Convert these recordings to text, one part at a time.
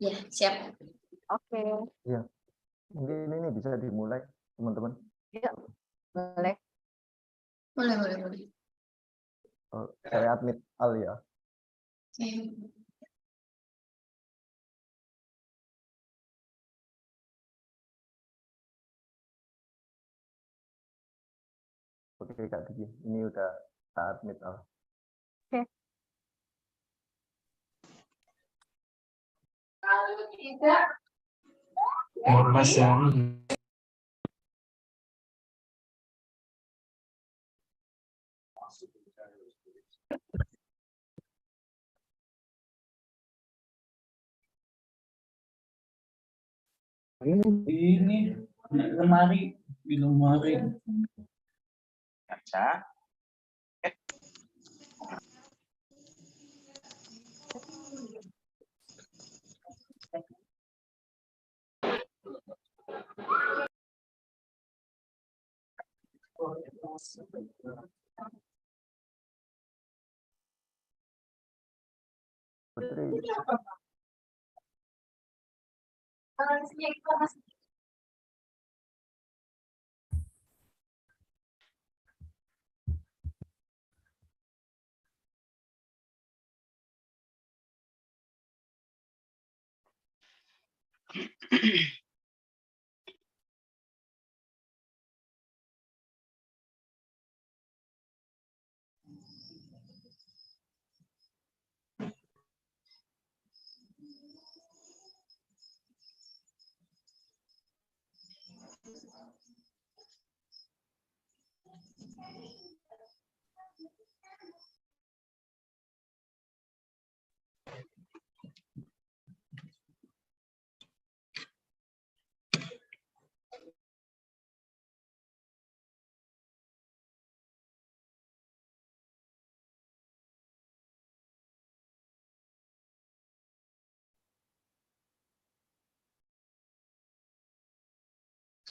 Ya, siap. Oke. Iya, mungkin ini bisa dimulai, teman-teman. Iya, boleh. Boleh. Saya admit Al ya. Oke. Oke Kak Diki, ini udah saya admit Al. Oke. Kalau tidak, Mas yang ini di lemari kaca. Putri,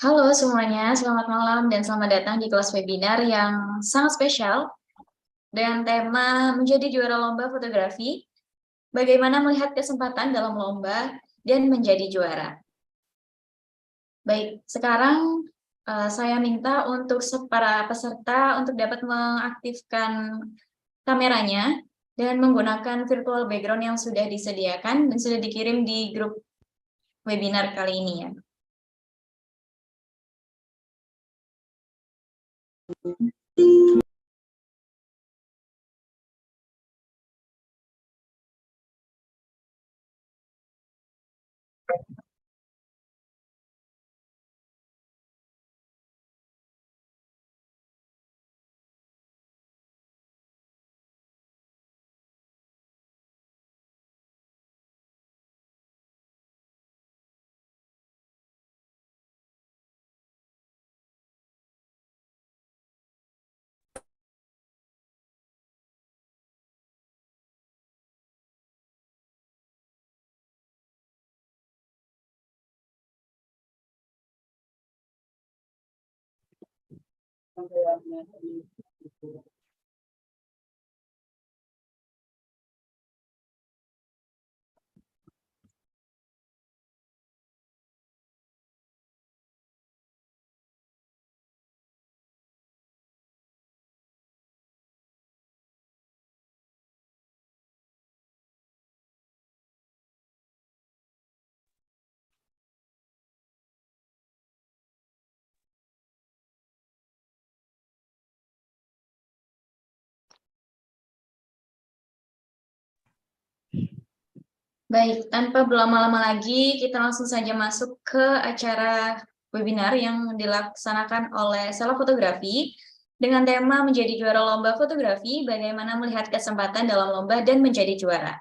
halo semuanya, selamat malam dan selamat datang di kelas webinar yang sangat spesial dengan tema menjadi juara lomba fotografi, bagaimana melihat kesempatan dalam lomba dan menjadi juara. Baik, sekarang saya minta untuk para peserta untuk dapat mengaktifkan kameranya dan menggunakan virtual background yang sudah disediakan dan sudah dikirim di grup webinar kali ini ya. Baik, tanpa berlama-lama lagi, kita langsung saja masuk ke acara webinar yang dilaksanakan oleh Sela Fotografi dengan tema menjadi juara lomba fotografi, bagaimana melihat kesempatan dalam lomba dan menjadi juara.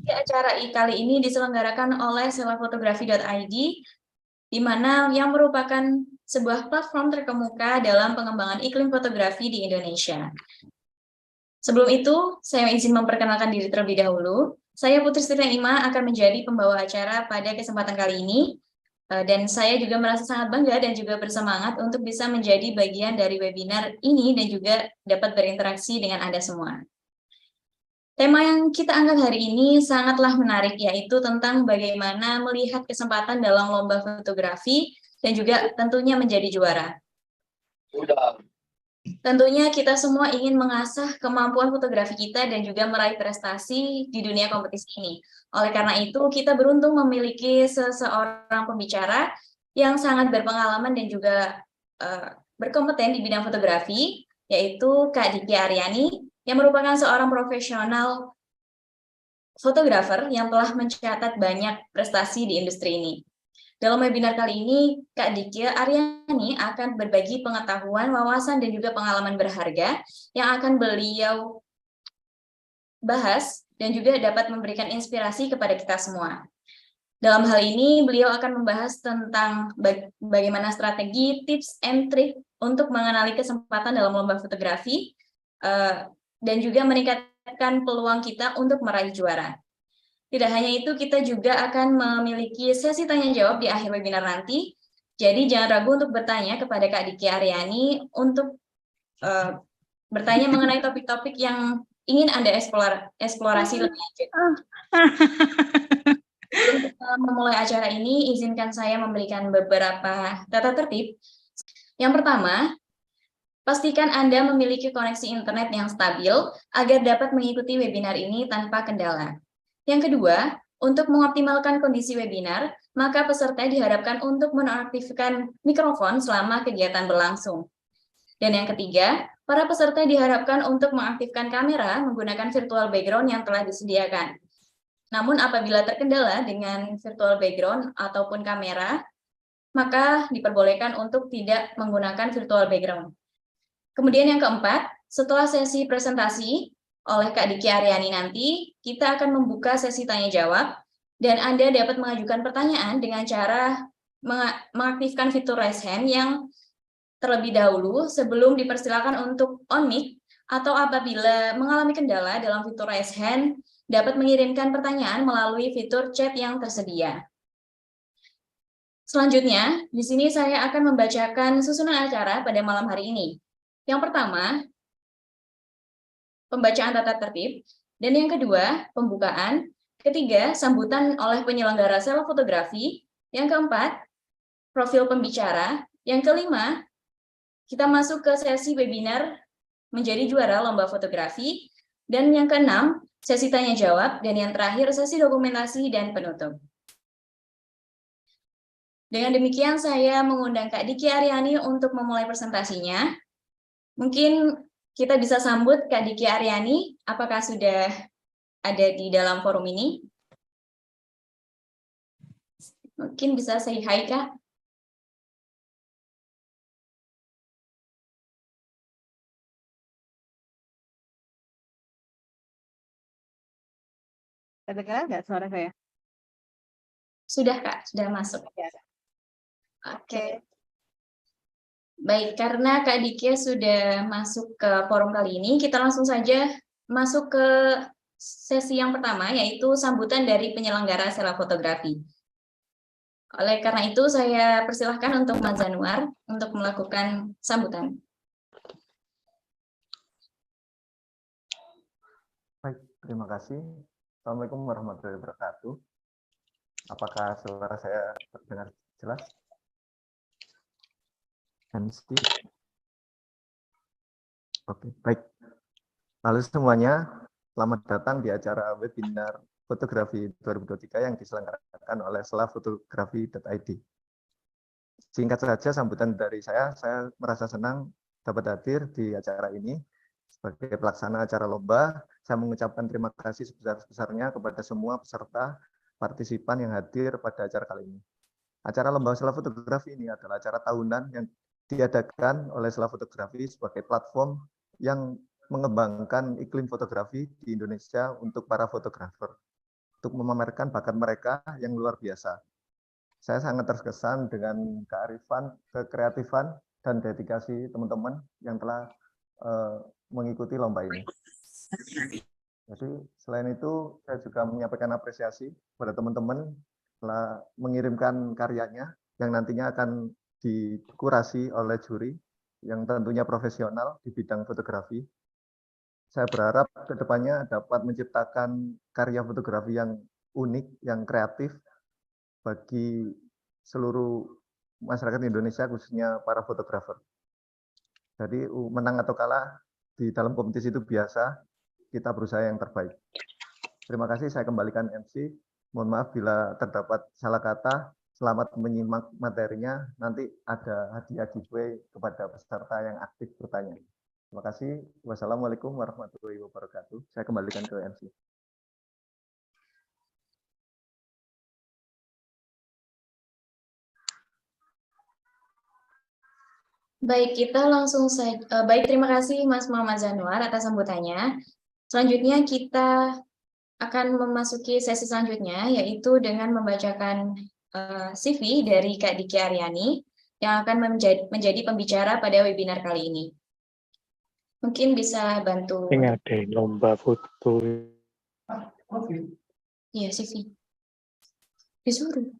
Di acara kali ini diselenggarakan oleh selafotografi.id, di mana yang merupakan sebuah platform terkemuka dalam pengembangan iklim fotografi di Indonesia. Sebelum itu, saya izin memperkenalkan diri terlebih dahulu. Saya Putri Ima akan menjadi pembawa acara pada kesempatan kali ini, dan saya juga merasa sangat bangga dan juga bersemangat untuk bisa menjadi bagian dari webinar ini dan juga dapat berinteraksi dengan Anda semua. Tema yang kita angkat hari ini sangatlah menarik, yaitu tentang bagaimana melihat kesempatan dalam lomba fotografi dan juga tentunya menjadi juara. Tentunya kita semua ingin mengasah kemampuan fotografi kita dan juga meraih prestasi di dunia kompetisi ini. Oleh karena itu, kita beruntung memiliki seseorang pembicara yang sangat berpengalaman dan juga berkompeten di bidang fotografi, yaitu Kak Diki Aryani, yang merupakan seorang profesional fotografer yang telah mencatat banyak prestasi di industri ini. Dalam webinar kali ini, Kak Diki Aryani akan berbagi pengetahuan, wawasan, dan juga pengalaman berharga yang akan beliau bahas dan juga dapat memberikan inspirasi kepada kita semua. Dalam hal ini, beliau akan membahas tentang bagaimana strategi, tips, and trik untuk mengenali kesempatan dalam lomba fotografi dan juga meningkatkan peluang kita untuk meraih juara. Tidak hanya itu, kita juga akan memiliki sesi tanya-jawab di akhir webinar nanti. Jadi jangan ragu untuk bertanya kepada Kak Diki Aryani untuk bertanya mengenai topik-topik yang ingin Anda eksplorasi lebih lanjut. Sebelum kita memulai acara ini, izinkan saya memberikan beberapa tata tertib. Yang pertama, pastikan Anda memiliki koneksi internet yang stabil agar dapat mengikuti webinar ini tanpa kendala. Yang kedua, untuk mengoptimalkan kondisi webinar, maka peserta diharapkan untuk menonaktifkan mikrofon selama kegiatan berlangsung. Dan yang ketiga, para peserta diharapkan untuk mengaktifkan kamera menggunakan virtual background yang telah disediakan. Namun apabila terkendala dengan virtual background ataupun kamera, maka diperbolehkan untuk tidak menggunakan virtual background. Kemudian yang keempat, setelah sesi presentasi oleh Kak Diki Aryani nanti, kita akan membuka sesi tanya-jawab, dan Anda dapat mengajukan pertanyaan dengan cara mengaktifkan fitur raise hand yang terlebih dahulu sebelum dipersilakan untuk on mic, atau apabila mengalami kendala dalam fitur raise hand, dapat mengirimkan pertanyaan melalui fitur chat yang tersedia. Selanjutnya, di sini saya akan membacakan susunan acara pada malam hari ini. Yang pertama, pembacaan tata tertib, dan yang kedua, pembukaan, ketiga, sambutan oleh penyelenggara sela fotografi, yang keempat, profil pembicara, yang kelima, kita masuk ke sesi webinar menjadi juara lomba fotografi, dan yang keenam, sesi tanya-jawab, dan yang terakhir, sesi dokumentasi dan penutup. Dengan demikian, saya mengundang Kak Diki Aryani untuk memulai presentasinya. Mungkin kita bisa sambut Kak Diki Aryani, apakah sudah ada di dalam forum ini? Mungkin bisa say hi, Kak. Kedengaran nggak suara saya? Sudah, Kak, sudah masuk. Ya. Oke. Baik, karena Kak Diki sudah masuk ke forum kali ini, kita langsung saja masuk ke sesi yang pertama, yaitu sambutan dari penyelenggara sela fotografi. Oleh karena itu, saya persilahkan untuk Mas Zanuar untuk melakukan sambutan. Baik, terima kasih. Assalamualaikum warahmatullahi wabarakatuh. Apakah suara saya terdengar jelas? MC. Oke, baik. Halo semuanya, selamat datang di acara webinar fotografi 2023 yang diselenggarakan oleh selafotografi.id. Singkat saja sambutan dari saya merasa senang dapat hadir di acara ini. Sebagai pelaksana acara lomba, saya mengucapkan terima kasih sebesar-besarnya kepada semua peserta partisipan yang hadir pada acara kali ini. Acara lomba sela fotografi ini adalah acara tahunan yang diadakan oleh Sela Fotografi sebagai platform yang mengembangkan iklim fotografi di Indonesia untuk para fotografer, untuk memamerkan bakat mereka yang luar biasa. Saya sangat terkesan dengan kearifan, kekreatifan, dan dedikasi teman-teman yang telah mengikuti lomba ini. Jadi selain itu, saya juga menyampaikan apresiasi kepada teman-teman telah mengirimkan karyanya yang nantinya akan dikurasi oleh juri yang tentunya profesional di bidang fotografi. Saya berharap kedepannya dapat menciptakan karya fotografi yang unik, yang kreatif bagi seluruh masyarakat Indonesia, khususnya para fotografer. Jadi menang atau kalah di dalam kompetisi itu biasa, kita berusaha yang terbaik. Terima kasih, saya kembalikan MC. Mohon maaf bila terdapat salah kata. Selamat menyimak materinya. Nanti ada hadiah giveaway kepada peserta yang aktif bertanya. Terima kasih. Wassalamualaikum warahmatullahi wabarakatuh. Saya kembalikan ke MC. Baik, kita langsung saja. Baik, terima kasih Mas Muhammad Zanuar atas sambutannya. Selanjutnya kita akan memasuki sesi selanjutnya, yaitu dengan membacakan CV dari Kak Diki Aryani yang akan menjadi pembicara pada webinar kali ini. Mungkin bisa bantu. Ini ada lomba foto. Iya, CV. Disuruh.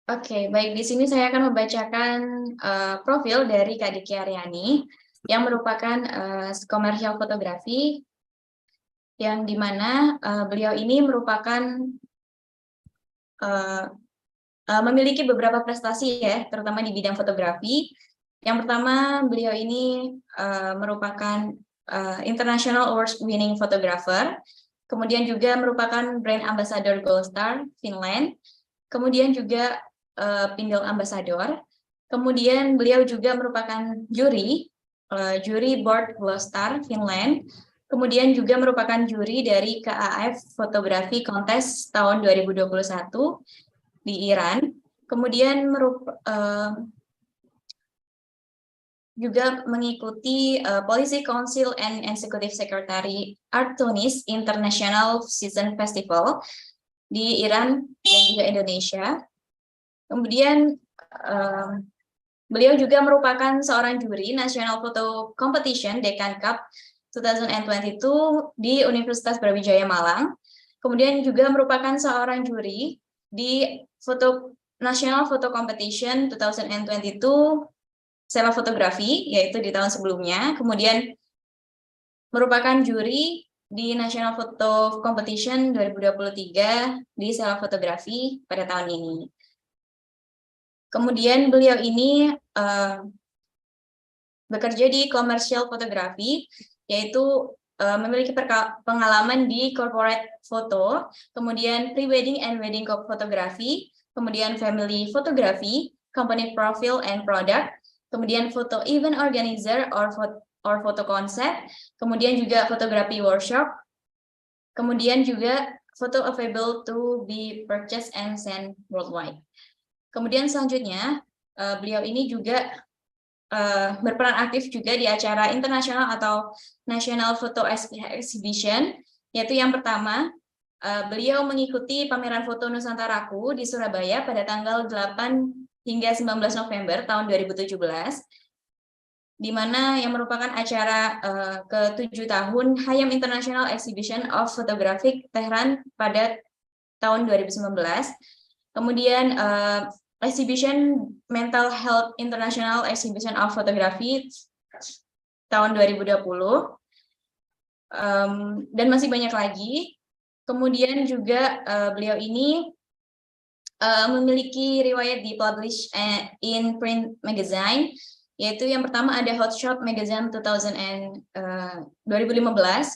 Oke, baik. Di sini saya akan membacakan profil dari Kak Diki Aryani yang merupakan komersial fotografi, yang dimana beliau ini merupakan memiliki beberapa prestasi ya, terutama di bidang fotografi. Yang pertama, beliau ini merupakan International Awards winning photographer, kemudian juga merupakan brand ambassador Gold Star Finland, kemudian juga Pindel Ambassador. Kemudian beliau juga merupakan juri Board Gold Star Finland. Kemudian juga merupakan juri dari KAF Fotografi Kontes tahun 2021 di Iran. Kemudian juga mengikuti Policy Council and Executive Secretary Art Tunis International Season Festival di Iran dan juga Indonesia. Kemudian beliau juga merupakan seorang juri National Photo Competition Dekan Cup 2022 di Universitas Brawijaya Malang. Kemudian juga merupakan seorang juri di National Photo Competition 2022 Sela Fotografi, yaitu di tahun sebelumnya. Kemudian merupakan juri di National Photo Competition 2023 di Sela Fotografi pada tahun ini. Kemudian beliau ini bekerja di komersial fotografi, yaitu memiliki pengalaman di corporate foto, kemudian pre-wedding and wedding fotografi, kemudian family fotografi, company profile and product, kemudian foto event organizer or photo concept, kemudian juga fotografi workshop, kemudian juga photo available to be purchased and sent worldwide. Kemudian selanjutnya, beliau ini juga berperan aktif juga di acara internasional atau National Photo Exhibition, yaitu yang pertama, beliau mengikuti pameran foto Nusantaraku di Surabaya pada tanggal 8 hingga 19 November tahun 2017. di mana yang merupakan acara ke-7 tahun Hayam International Exhibition of Photographic Tehran pada tahun 2019. Kemudian Exhibition Mental Health International Exhibition of Photography tahun 2020. Dan masih banyak lagi. Kemudian juga beliau ini memiliki riwayat di publish in print magazine, yaitu yang pertama ada Hot Shot Magazine 2015,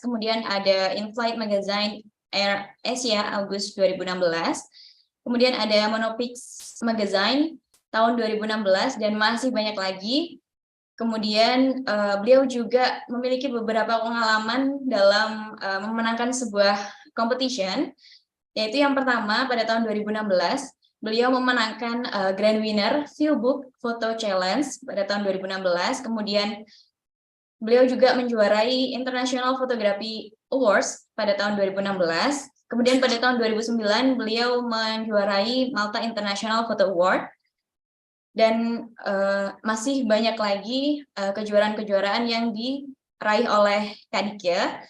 kemudian ada In Flight Magazine Air Asia Agustus 2016, kemudian ada Monopix Magazine tahun 2016, dan masih banyak lagi. Kemudian beliau juga memiliki beberapa pengalaman dalam memenangkan sebuah competition, yaitu yang pertama pada tahun 2016, beliau memenangkan Grand Winner Viewbook Photo Challenge pada tahun 2016. Kemudian beliau juga menjuarai International Photography Awards pada tahun 2016. Kemudian pada tahun 2009 beliau menjuarai Malta International Photo Award. Dan masih banyak lagi kejuaraan-kejuaraan yang diraih oleh Kak Dikya.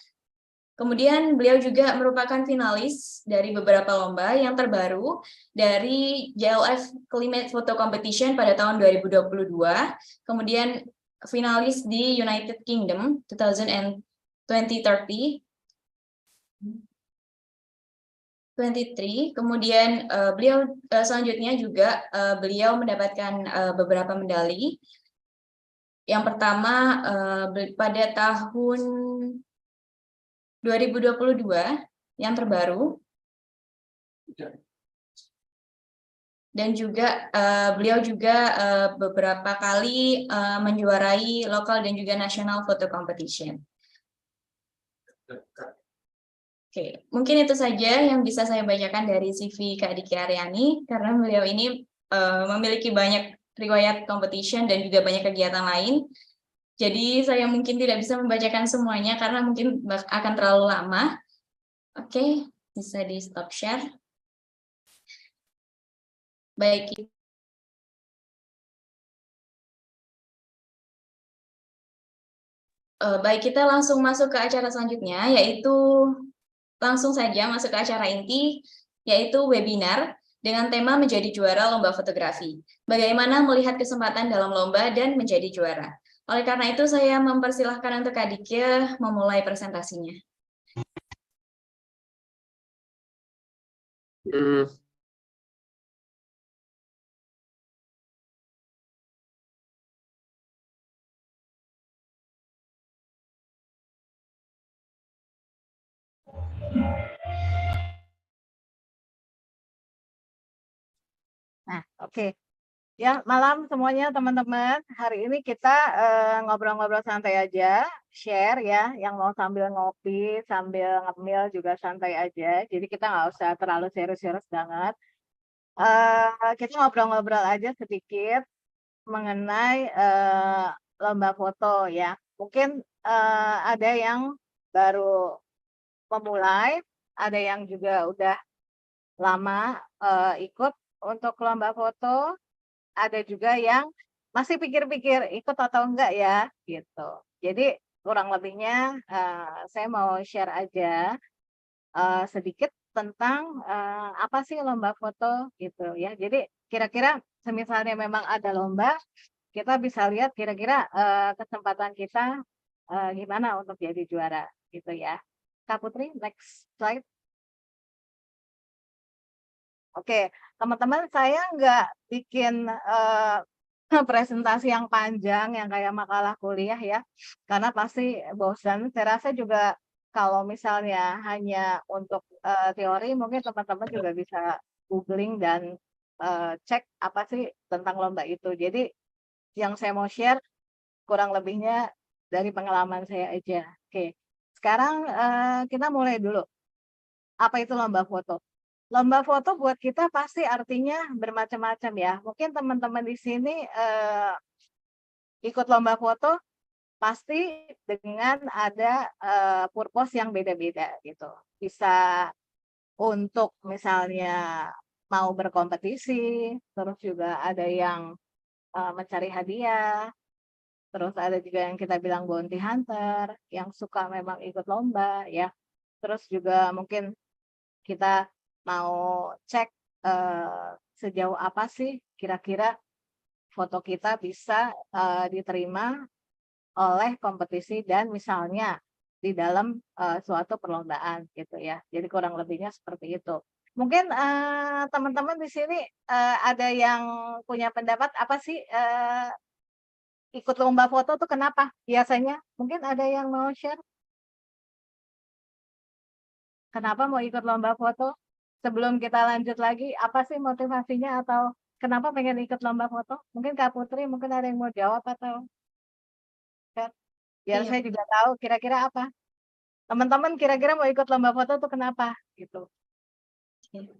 Kemudian beliau juga merupakan finalis dari beberapa lomba yang terbaru dari JLF Climate Photo Competition pada tahun 2022, kemudian finalis di United Kingdom 2023, kemudian beliau selanjutnya juga beliau mendapatkan beberapa medali. Yang pertama pada tahun 2022 yang terbaru, dan juga beliau juga beberapa kali menjuarai lokal dan juga national photo competition. Oke, mungkin itu saja yang bisa saya bacakan dari CV Kak Dikya Aryani, karena beliau ini memiliki banyak riwayat competition dan juga banyak kegiatan lain. Jadi saya mungkin tidak bisa membacakan semuanya karena mungkin akan terlalu lama. Oke, bisa di stop share. Baik. Baik, kita langsung masuk ke acara selanjutnya, yaitu langsung saja masuk ke acara inti, yaitu webinar dengan tema menjadi juara lomba fotografi. Bagaimana melihat kesempatan dalam lomba dan menjadi juara. Oleh karena itu, saya mempersilahkan untuk Kak Dikya memulai presentasinya. Nah, oke. Ya, malam semuanya teman-teman. Hari ini kita ngobrol-ngobrol santai aja, share ya, yang mau sambil ngopi, sambil ngemil juga santai aja. Jadi kita nggak usah terlalu serius-serius banget. Kita ngobrol-ngobrol aja sedikit mengenai lomba foto ya. Mungkin ada yang baru memulai, ada yang juga udah lama ikut untuk lomba foto. Ada juga yang masih pikir-pikir ikut atau enggak ya, gitu. Jadi kurang lebihnya saya mau share aja sedikit tentang apa sih lomba foto gitu ya. Jadi kira-kira semisalnya memang ada lomba, kita bisa lihat kira-kira kesempatan kita gimana untuk jadi juara gitu ya. Kak Putri, next slide. Oke, teman-teman, saya nggak bikin presentasi yang panjang, yang kayak makalah kuliah ya, karena pasti bosan. Saya rasa juga kalau misalnya hanya untuk teori, mungkin teman-teman juga bisa googling dan cek apa sih tentang lomba itu. Jadi yang saya mau share kurang lebihnya dari pengalaman saya aja. Oke, sekarang kita mulai dulu. Apa itu lomba foto? Lomba foto buat kita pasti artinya bermacam-macam ya. Mungkin teman-teman di sini ikut lomba foto pasti dengan ada purpose yang beda-beda gitu. Bisa untuk misalnya mau berkompetisi, terus juga ada yang mencari hadiah, Terus ada juga yang kita bilang bounty hunter, yang suka memang ikut lomba ya. Terus juga mungkin kita mau cek sejauh apa sih kira-kira foto kita bisa diterima oleh kompetisi dan misalnya di dalam suatu perlombaan gitu ya. Jadi kurang lebihnya seperti itu. Mungkin teman-teman di sini ada yang punya pendapat apa sih ikut lomba foto tuh kenapa biasanya? Mungkin ada yang mau share? Kenapa mau ikut lomba foto? Sebelum kita lanjut lagi, apa sih motivasinya atau kenapa pengen ikut lomba foto? Mungkin Kak Putri, mungkin ada yang mau jawab atau biar Iya. saya juga tahu kira-kira apa. Teman-teman kira-kira mau ikut lomba foto tuh kenapa? Gitu.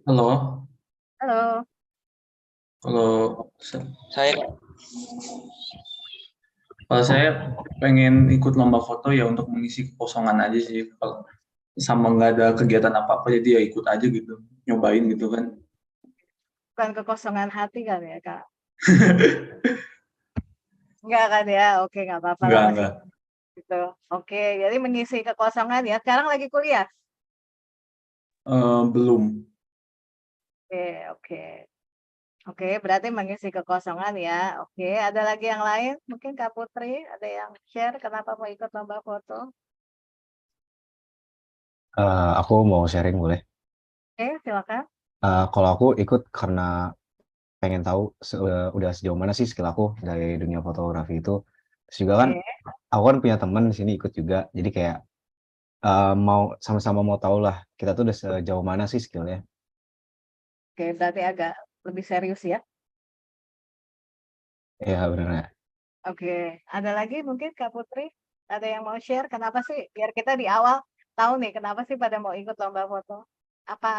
Halo, Halo. kalau saya kalau saya pengen ikut lomba foto ya untuk mengisi kekosongan aja sih. Kalau sama nggak ada kegiatan apa-apa jadi ya ikut aja gitu, nyobain gitu kan. Bukan kekosongan hati kan ya, Kak? Enggak kan ya? Oke, nggak apa-apa lah masih Enggak. gitu. Oke, jadi mengisi kekosongan ya. Sekarang lagi kuliah? Belum. Oke, oke. Oke, berarti mengisi kekosongan ya. Oke, ada lagi yang lain? Mungkin Kak Putri ada yang share kenapa mau ikut lomba foto? Aku mau sharing boleh. Oke, silakan. Kalau aku ikut karena pengen tahu udah sejauh mana sih skill aku dari dunia fotografi itu. Terus juga kan Oke, aku kan punya teman di sini ikut juga. Jadi kayak mau sama-sama mau tahu lah kita tuh udah sejauh mana sih skillnya. oke, berarti agak lebih serius ya. Ya benar. Oke, ada lagi mungkin Kak Putri? Ada yang mau share kenapa sih? Biar kita di awal tahu nih kenapa sih pada mau ikut lomba foto? Apa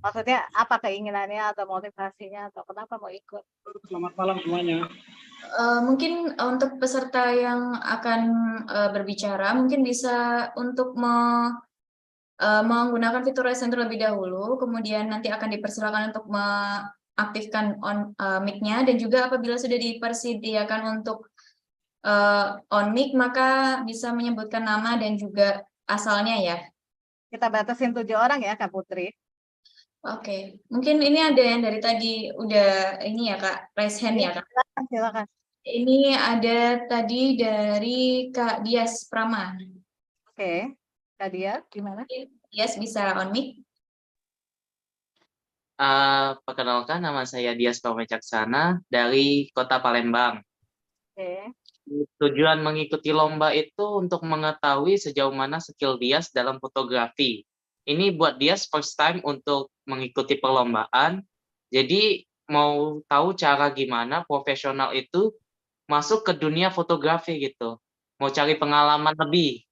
maksudnya apa keinginannya atau motivasinya atau kenapa mau ikut? Selamat malam semuanya. Mungkin untuk peserta yang akan berbicara, mungkin bisa untuk menggunakan fitur raise hand terlebih dahulu, kemudian nanti akan dipersilakan untuk mengaktifkan mic-nya, dan juga apabila sudah dipersediakan untuk on mic, maka bisa menyebutkan nama dan juga asalnya ya. Kita batasin 7 orang ya Kak Putri. Oke, mungkin ini ada yang dari tadi udah ini ya Kak, raise hand ya Kak. Silakan, silakan. Ini ada tadi dari Kak Dias Prama. Oke, Kak Dia, gimana? Dias bisa on mic. Perkenalkan, nama saya Dias Caksana dari Kota Palembang. Oke, Tujuan mengikuti lomba itu untuk mengetahui sejauh mana skill Dias dalam fotografi. Ini buat Dias first time untuk mengikuti perlombaan. Jadi mau tahu cara gimana profesional itu masuk ke dunia fotografi gitu. Mau cari pengalaman lebih.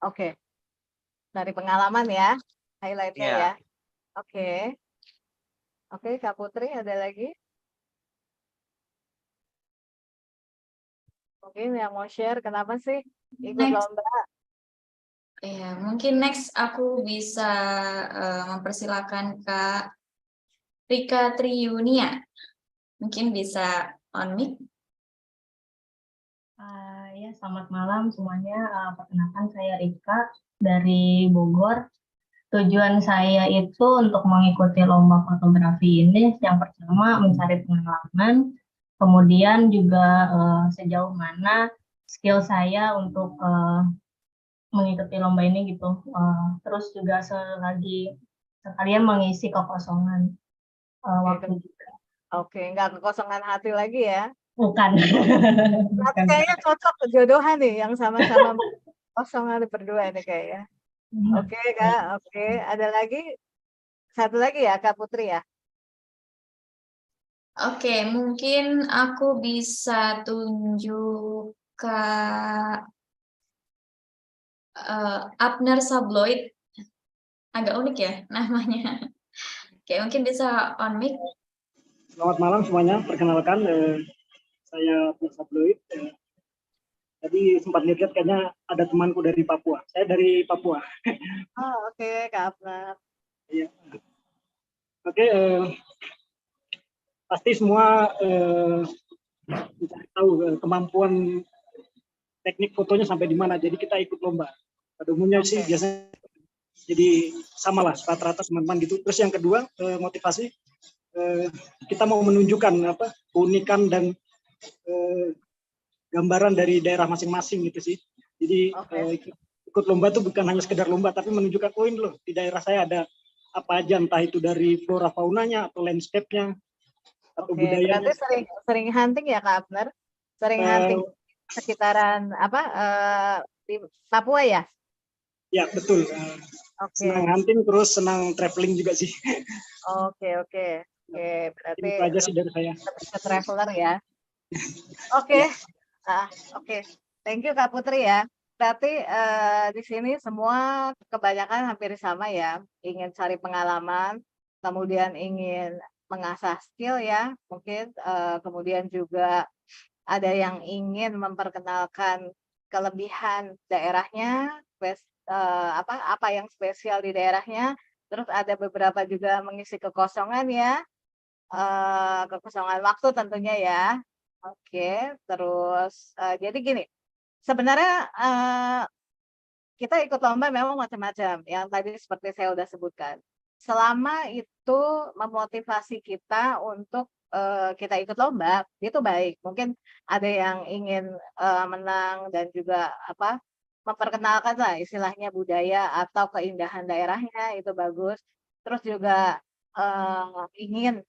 oke. Dari pengalaman ya, highlight-nya Ya. ya. Oke. Oke, Kak Putri ada lagi? Mungkin yang mau share kenapa sih ikut Next. lomba? Ya, mungkin next aku bisa mempersilakan Kak Rika Triyunia. Mungkin bisa on mic. Ya, selamat malam semuanya. Perkenalkan saya Rika dari Bogor. Tujuan saya itu untuk mengikuti lomba fotografi ini yang pertama mencari pengalaman, kemudian juga sejauh mana skill saya untuk mengikuti lomba ini gitu. Terus juga sekalian mengisi kekosongan waktu juga. Oke, nggak kekosongan hati lagi ya. Bukan. Tapi kayaknya cocok kejodohan nih yang sama-sama kosongan berdua nih kayaknya. Oke Kak, oke. Ada lagi? Satu lagi ya Kak Putri ya? Oke, mungkin aku bisa tunjuk Kak Abner Sabloid. Agak unik ya namanya. Oke, mungkin bisa on mic. Selamat malam semuanya. Perkenalkan, saya Abner Sabloid. Tadi sempat lihat kayaknya ada temanku dari Papua. Saya dari Papua. Oh, oke Kak Abner. Iya. Oke, pasti semua mencari tahu kemampuan teknik fotonya sampai di mana. Jadi kita ikut lomba. Pada umumnya sih biasanya jadi samalah rata-rata teman-teman gitu. Terus yang kedua motivasi kita mau menunjukkan keunikan dan gambaran dari daerah masing-masing gitu sih. Jadi ikut lomba itu bukan hanya sekedar lomba, tapi menunjukkan poin loh di daerah saya ada apa aja, entah itu dari flora faunanya atau landscape-nya atau budayanya. Berarti sering hunting ya Kak Abner? Sering hunting sekitaran di Papua ya? Ya betul. Senang hunting terus senang traveling juga sih. Oke, berarti itu aja sih dari saya. Ke traveler ya. Oke. Thank you Kak Putri ya. Berarti di sini semua kebanyakan hampir sama ya, ingin cari pengalaman, kemudian ingin mengasah skill ya, mungkin kemudian juga ada yang ingin memperkenalkan kelebihan daerahnya, apa yang spesial di daerahnya, terus ada beberapa juga mengisi kekosongan ya, kekosongan waktu tentunya ya. Oke, terus jadi gini, sebenarnya kita ikut lomba memang macam-macam, yang tadi seperti saya udah sebutkan. Selama itu memotivasi kita untuk kita ikut lomba, itu baik. Mungkin ada yang ingin menang dan juga memperkenalkan lah istilahnya budaya atau keindahan daerahnya, itu bagus. Terus juga ingin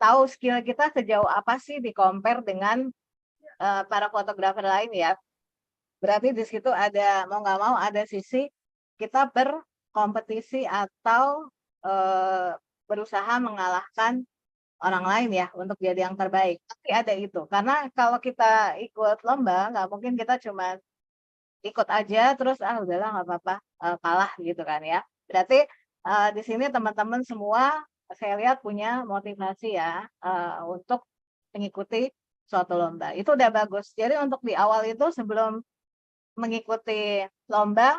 tahu skill kita sejauh apa sih di-compare dengan para fotografer lain ya. Berarti di situ ada, mau nggak mau ada sisi kita berkompetisi atau berusaha mengalahkan orang lain ya untuk jadi yang terbaik. Tapi ada itu, karena kalau kita ikut lomba nggak mungkin kita cuma ikut aja terus udahlah nggak apa-apa kalah gitu kan ya. Berarti di sini teman-teman semua saya lihat punya motivasi ya untuk mengikuti suatu lomba. Itu udah bagus. Jadi untuk di awal itu sebelum mengikuti lomba,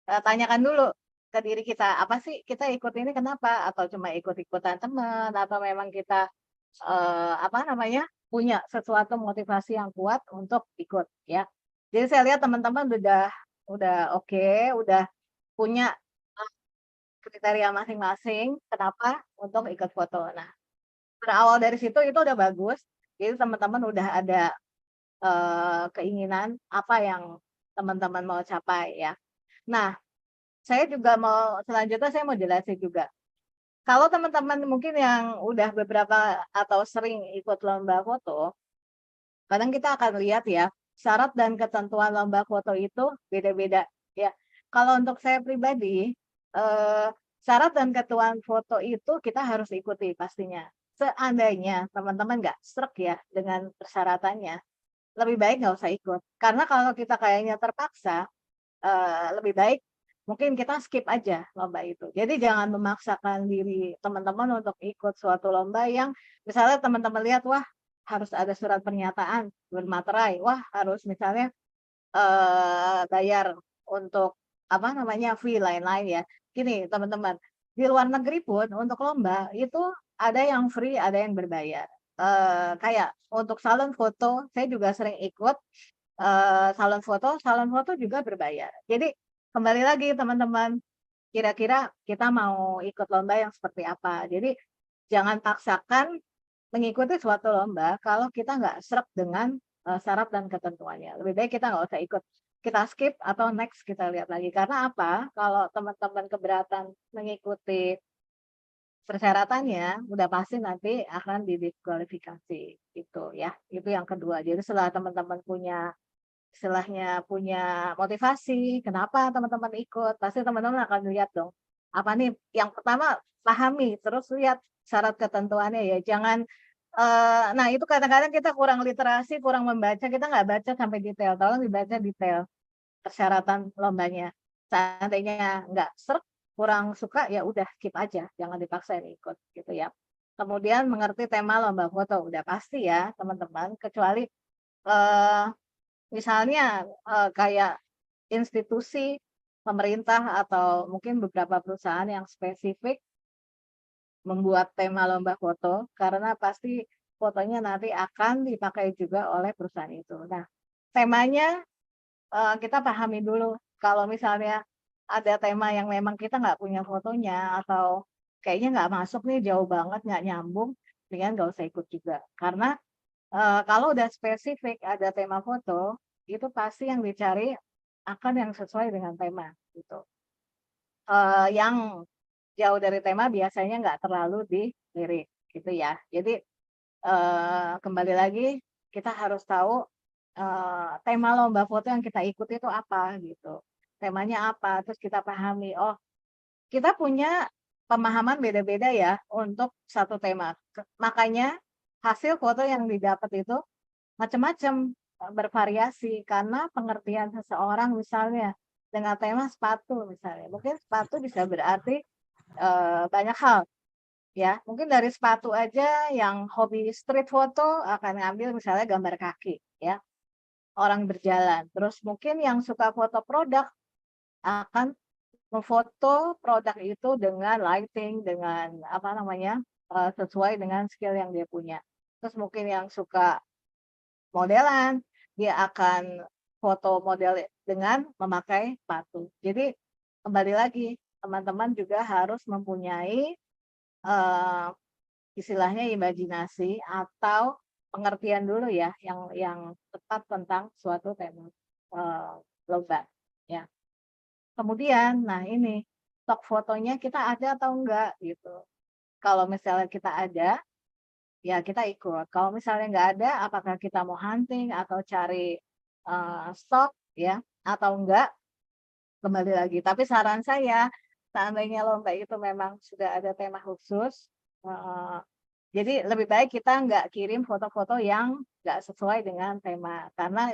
tanyakan dulu ke diri kita, apa sih kita ikut ini kenapa? Atau cuma ikut-ikutan teman, atau memang kita punya sesuatu motivasi yang kuat untuk ikut ya. Jadi saya lihat teman-teman udah oke, udah punya kriteria masing-masing kenapa untuk ikut foto. Nah, berawal dari situ itu udah bagus. Jadi teman-teman udah ada keinginan apa yang teman-teman mau capai ya. Nah, saya juga selanjutnya saya mau jelasin juga. Kalau teman-teman mungkin yang udah beberapa atau sering ikut lomba foto, kadang kita akan lihat ya, syarat dan ketentuan lomba foto itu beda-beda ya. Kalau untuk saya pribadi, syarat dan ketentuan foto itu kita harus ikuti pastinya. Seandainya teman-teman nggak srek ya dengan persyaratannya, lebih baik nggak usah ikut. Karena kalau kita kayaknya terpaksa, lebih baik mungkin kita skip aja lomba itu. Jadi jangan memaksakan diri teman-teman untuk ikut suatu lomba yang misalnya teman-teman lihat, wah harus ada surat pernyataan bermaterai, wah harus misalnya bayar untuk fee lain-lain ya. Gini teman-teman, di luar negeri pun untuk lomba itu ada yang free, ada yang berbayar. Kayak untuk salon foto, saya juga sering ikut salon foto juga berbayar. Jadi kembali lagi teman-teman, kira-kira kita mau ikut lomba yang seperti apa. Jadi jangan paksakan mengikuti suatu lomba kalau kita nggak srek dengan syarat dan ketentuannya. Lebih baik kita nggak usah ikut. Kita skip atau next kita lihat lagi. Karena apa? Kalau teman-teman keberatan mengikuti persyaratannya, udah pasti nanti akan didiskualifikasi gitu ya. Itu yang kedua. Jadi setelah teman-teman punya motivasi, kenapa teman-teman ikut, pasti teman-teman akan lihat dong, apa nih, yang pertama pahami, terus lihat syarat ketentuannya ya, jangan, nah itu kadang-kadang kita kurang literasi, kurang membaca, kita nggak baca sampai detail, tolong dibaca detail persyaratan lombanya, seandainya nggak srek, kurang suka, ya udah skip aja, jangan dipaksain ikut gitu ya. Kemudian mengerti tema lomba foto, udah pasti ya teman-teman, kecuali misalnya kayak institusi pemerintah atau mungkin beberapa perusahaan yang spesifik membuat tema lomba foto, karena pasti fotonya nanti akan dipakai juga oleh perusahaan itu. Nah, temanya kita pahami dulu. Kalau misalnya ada tema yang memang kita nggak punya fotonya atau kayaknya nggak masuk nih, jauh banget, nggak nyambung, dengan nggak usah ikut juga. Karena kalau udah spesifik ada tema foto, itu pasti yang dicari akan yang sesuai dengan tema gitu. Yang jauh dari tema biasanya nggak terlalu dilirik gitu ya. Jadi kembali lagi kita harus tahu tema lomba foto yang kita ikuti itu apa gitu. Temanya apa, terus kita pahami, oh kita punya pemahaman beda-beda ya untuk satu tema. Makanya hasil foto yang didapat itu macam-macam, bervariasi karena pengertian seseorang misalnya dengan tema sepatu misalnya. Mungkin sepatu bisa berarti banyak hal ya. Mungkin dari sepatu aja yang hobi street foto akan ngambil misalnya gambar kaki ya, orang berjalan. Terus mungkin yang suka foto produk akan memfoto produk itu dengan lighting, dengan apa namanya, sesuai dengan skill yang dia punya. Terus mungkin yang suka modelan, dia akan foto model dengan memakai sepatu. Jadi kembali lagi, teman-teman juga harus mempunyai istilahnya imajinasi atau pengertian dulu ya yang tepat tentang suatu tema lomba ya. Kemudian, nah ini stok fotonya kita ada atau enggak gitu. Kalau misalnya kita ada, ya kita ikut. Kalau misalnya nggak ada, apakah kita mau hunting atau cari stok ya atau enggak, kembali lagi. Tapi saran saya, seandainya lomba itu memang sudah ada tema khusus, jadi lebih baik kita nggak kirim foto-foto yang nggak sesuai dengan tema, karena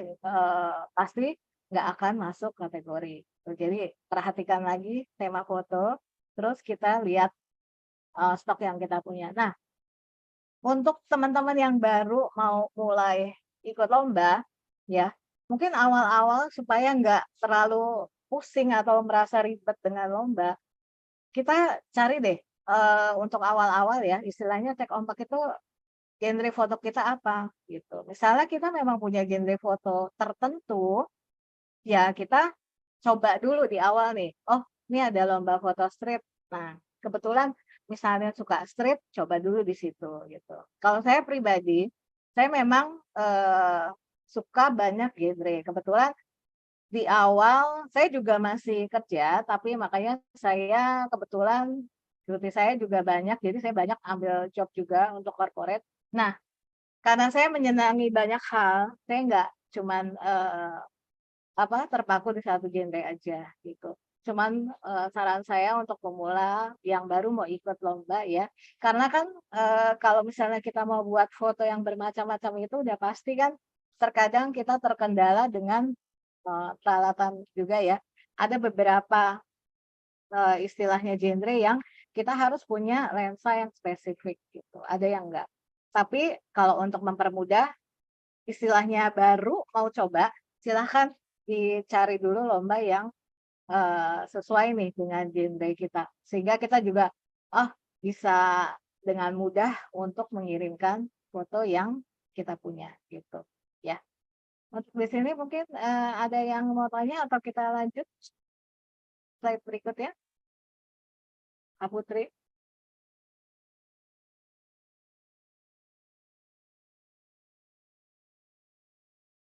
pasti nggak akan masuk kategori. Jadi perhatikan lagi tema foto, terus kita lihat stok yang kita punya. Nah, untuk teman-teman yang baru mau mulai ikut lomba, ya mungkin awal-awal supaya nggak terlalu pusing atau merasa ribet dengan lomba, kita cari deh untuk awal-awal ya, istilahnya cek ombak itu genre foto kita apa gitu. Misalnya kita memang punya genre foto tertentu, ya kita coba dulu di awal nih. Oh, ini ada lomba foto street. Nah, kebetulan misalnya suka street, coba dulu di situ gitu. Kalau saya pribadi, saya memang suka banyak genre. Kebetulan di awal saya juga masih kerja, tapi makanya saya kebetulan cuti saya juga banyak, jadi saya banyak ambil job juga untuk corporate. Nah, karena saya menyenangi banyak hal, saya nggak cuman terpaku di satu genre aja gitu. Cuman saran saya untuk pemula yang baru mau ikut lomba ya, karena kan kalau misalnya kita mau buat foto yang bermacam-macam itu udah pasti kan terkadang kita terkendala dengan peralatan juga ya. Ada beberapa istilahnya genre yang kita harus punya lensa yang spesifik gitu. Ada yang enggak. Tapi kalau untuk mempermudah, istilahnya baru mau coba, silahkan dicari dulu lomba yang sesuai nih dengan genre kita. Sehingga kita juga bisa dengan mudah untuk mengirimkan foto yang kita punya gitu ya. Untuk di sini mungkin ada yang mau tanya atau kita lanjut slide berikutnya, Kak Putri.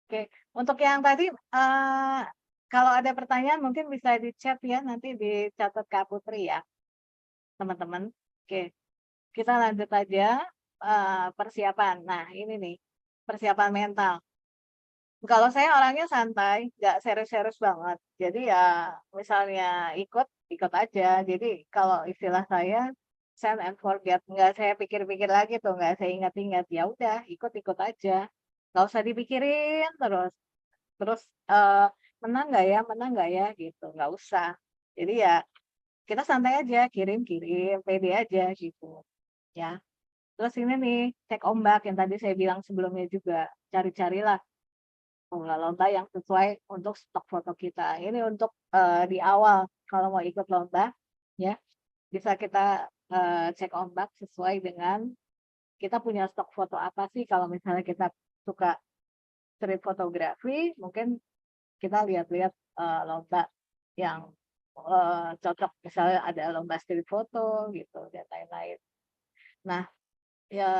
Oke, untuk yang tadi kalau ada pertanyaan mungkin bisa di chat ya, nanti dicatat Kak Putri ya, teman-teman. Oke, kita lanjut aja persiapan. Nah, ini nih persiapan mental. Kalau saya orangnya santai, nggak serius-serius banget. Jadi ya misalnya ikut aja. Jadi kalau istilah saya send and forget, nggak saya pikir-pikir lagi tuh, nggak saya ingat-ingat. Ya udah, ikut-ikut aja. Nggak usah dipikirin terus. Terus menang nggak ya gitu. Nggak usah. Jadi ya kita santai aja, kirim-kirim, pede aja gitu. Ya. Terus ini nih, cek ombak yang tadi saya bilang sebelumnya juga. Cari-carilah lomba yang sesuai untuk stok foto kita. Ini untuk di awal kalau mau ikut lomba ya, bisa kita cek ombak sesuai dengan kita punya stok foto apa sih kalau misalnya kita suka street fotografi, mungkin kita lihat-lihat lomba yang cocok, misalnya ada lomba street foto gitu dan lain-lain. Nah, ya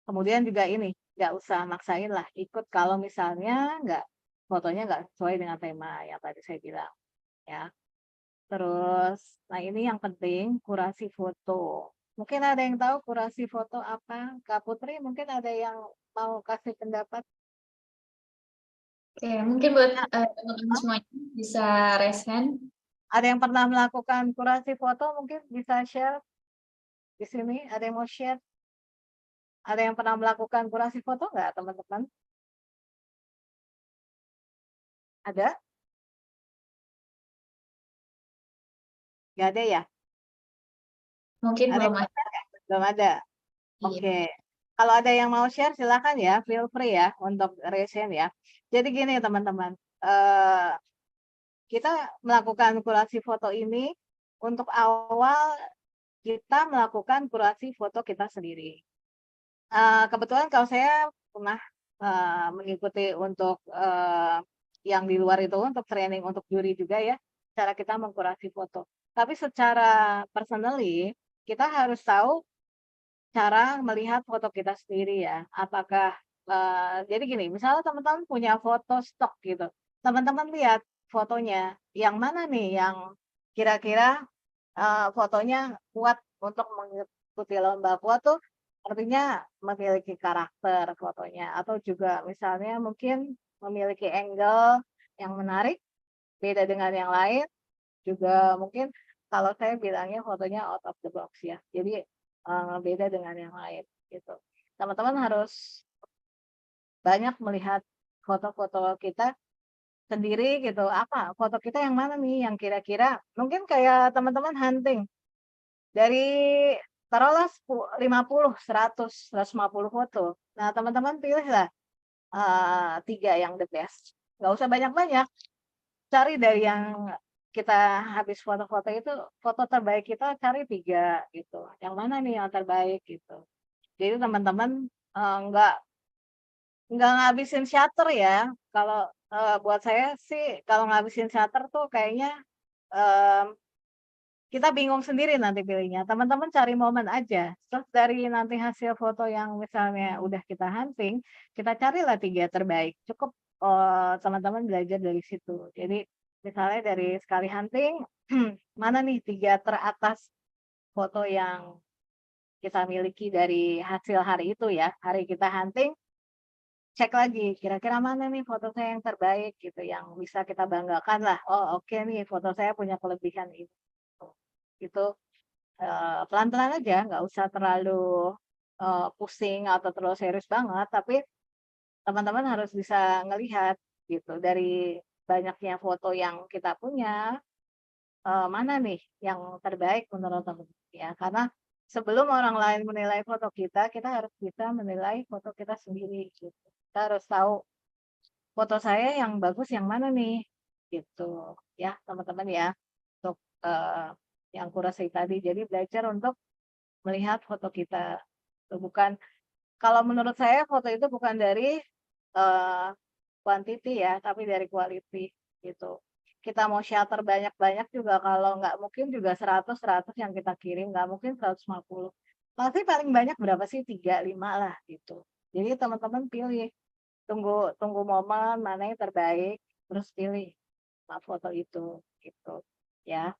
kemudian juga ini nggak usah maksain lah ikut kalau misalnya fotonya nggak sesuai dengan tema yang tadi saya bilang ya. Terus, nah ini yang penting kurasi foto. Mungkin ada yang tahu kurasi foto apa? Kak Putri mungkin ada yang mau kasih pendapat? Oke, mungkin buat Nah, teman-teman semuanya bisa raise hand. ada yang pernah melakukan kurasi foto mungkin bisa share di sini? Ada yang mau share? Ada yang pernah melakukan kurasi foto nggak teman-teman? Ada? Nggak ada ya? Mungkin Ada belum yang ada. mau share nggak? Belum ada. Iya. Oke. Kalau ada yang mau share silakan ya, feel free ya untuk raise hand ya. Jadi gini teman-teman, kita melakukan kurasi foto ini untuk awal kita melakukan kurasi foto kita sendiri. Kebetulan kalau saya pernah mengikuti untuk yang di luar itu untuk training untuk juri juga ya, cara kita mengkurasi foto. Tapi secara personally kita harus tahu cara melihat foto kita sendiri ya. Apakah jadi gini, misalnya teman-teman punya foto stok gitu, teman-teman lihat fotonya yang mana nih yang kira-kira fotonya kuat untuk mengikuti lomba. Kuat tuh artinya memiliki karakter fotonya atau juga misalnya mungkin memiliki angle yang menarik beda dengan yang lain, juga mungkin kalau saya bilangnya fotonya out of the box ya. Jadi beda dengan yang lain gitu. Teman-teman harus banyak melihat foto-foto kita sendiri gitu. Apa foto kita yang mana nih yang kira-kira mungkin kayak teman-teman hunting dari taruhlah 50, 100, 150 foto. Nah, teman-teman pilihlah 3 yang the best. Nggak usah banyak-banyak. Cari dari yang kita habis foto-foto itu, foto terbaik kita cari 3 gitu. Yang mana nih yang terbaik gitu. Jadi teman-teman nggak ngabisin shutter ya. Kalau buat saya sih kalau ngabisin shutter tuh kayaknya kita bingung sendiri nanti pilihnya. Teman-teman cari momen aja. Terus dari nanti hasil foto yang misalnya udah kita hunting, kita carilah 3 terbaik. Cukup teman-teman belajar dari situ. Jadi misalnya dari sekali hunting, mana nih 3 teratas foto yang kita miliki dari hasil hari itu ya. Hari kita hunting, cek lagi kira-kira mana nih foto saya yang terbaik gitu, yang bisa kita banggakan lah. Oh oke nih foto saya punya kelebihan ini. Itu pelan-pelan aja, nggak usah terlalu pusing atau terlalu serius banget, tapi teman-teman harus bisa ngelihat gitu dari banyaknya foto yang kita punya, mana nih yang terbaik menurut teman ya. Karena sebelum orang lain menilai foto kita harus bisa menilai foto kita sendiri gitu. Kita harus tahu foto saya yang bagus yang mana nih gitu ya teman-teman ya. Untuk yang kurasi tadi. Jadi belajar untuk melihat foto kita. Bukan kalau menurut saya foto itu bukan dari quantity ya, tapi dari quality gitu. Kita mau shutter banyak-banyak juga kalau nggak mungkin juga 100 yang kita kirim, nggak mungkin 150. Pasti paling banyak berapa sih? 3, 5 lah gitu. Jadi teman-teman pilih, tunggu momen mana yang terbaik, terus pilih foto itu gitu ya.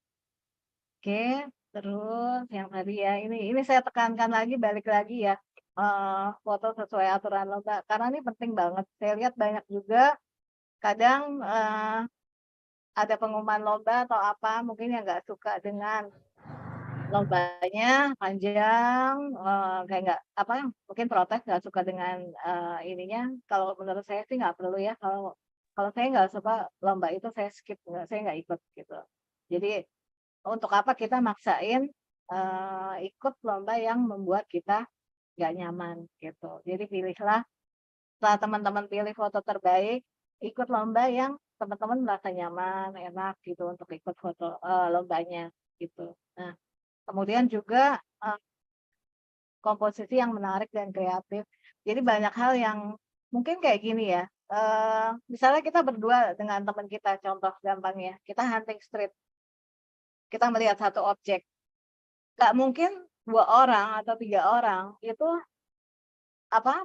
Oke, terus yang tadi ya ini saya tekankan lagi balik lagi ya, foto sesuai aturan lomba karena ini penting banget. Saya lihat banyak juga kadang ada pengumuman lomba atau apa mungkin yang nggak suka dengan lombanya panjang, kayak nggak apa mungkin protes nggak suka dengan ininya. Kalau menurut saya sih nggak perlu ya. Kalau saya nggak suka lomba itu saya skip, saya nggak ikut gitu. Jadi untuk apa kita maksain ikut lomba yang membuat kita nggak nyaman gitu. Jadi pilihlah setelah teman-teman pilih foto terbaik, ikut lomba yang teman-teman merasa nyaman, enak gitu untuk ikut foto, lombanya gitu. Nah, kemudian juga komposisi yang menarik dan kreatif. Jadi banyak hal yang mungkin kayak gini ya. Misalnya kita berdua dengan teman kita, contoh gampangnya, kita hunting street, kita melihat satu objek. Nggak mungkin 2 orang atau 3 orang itu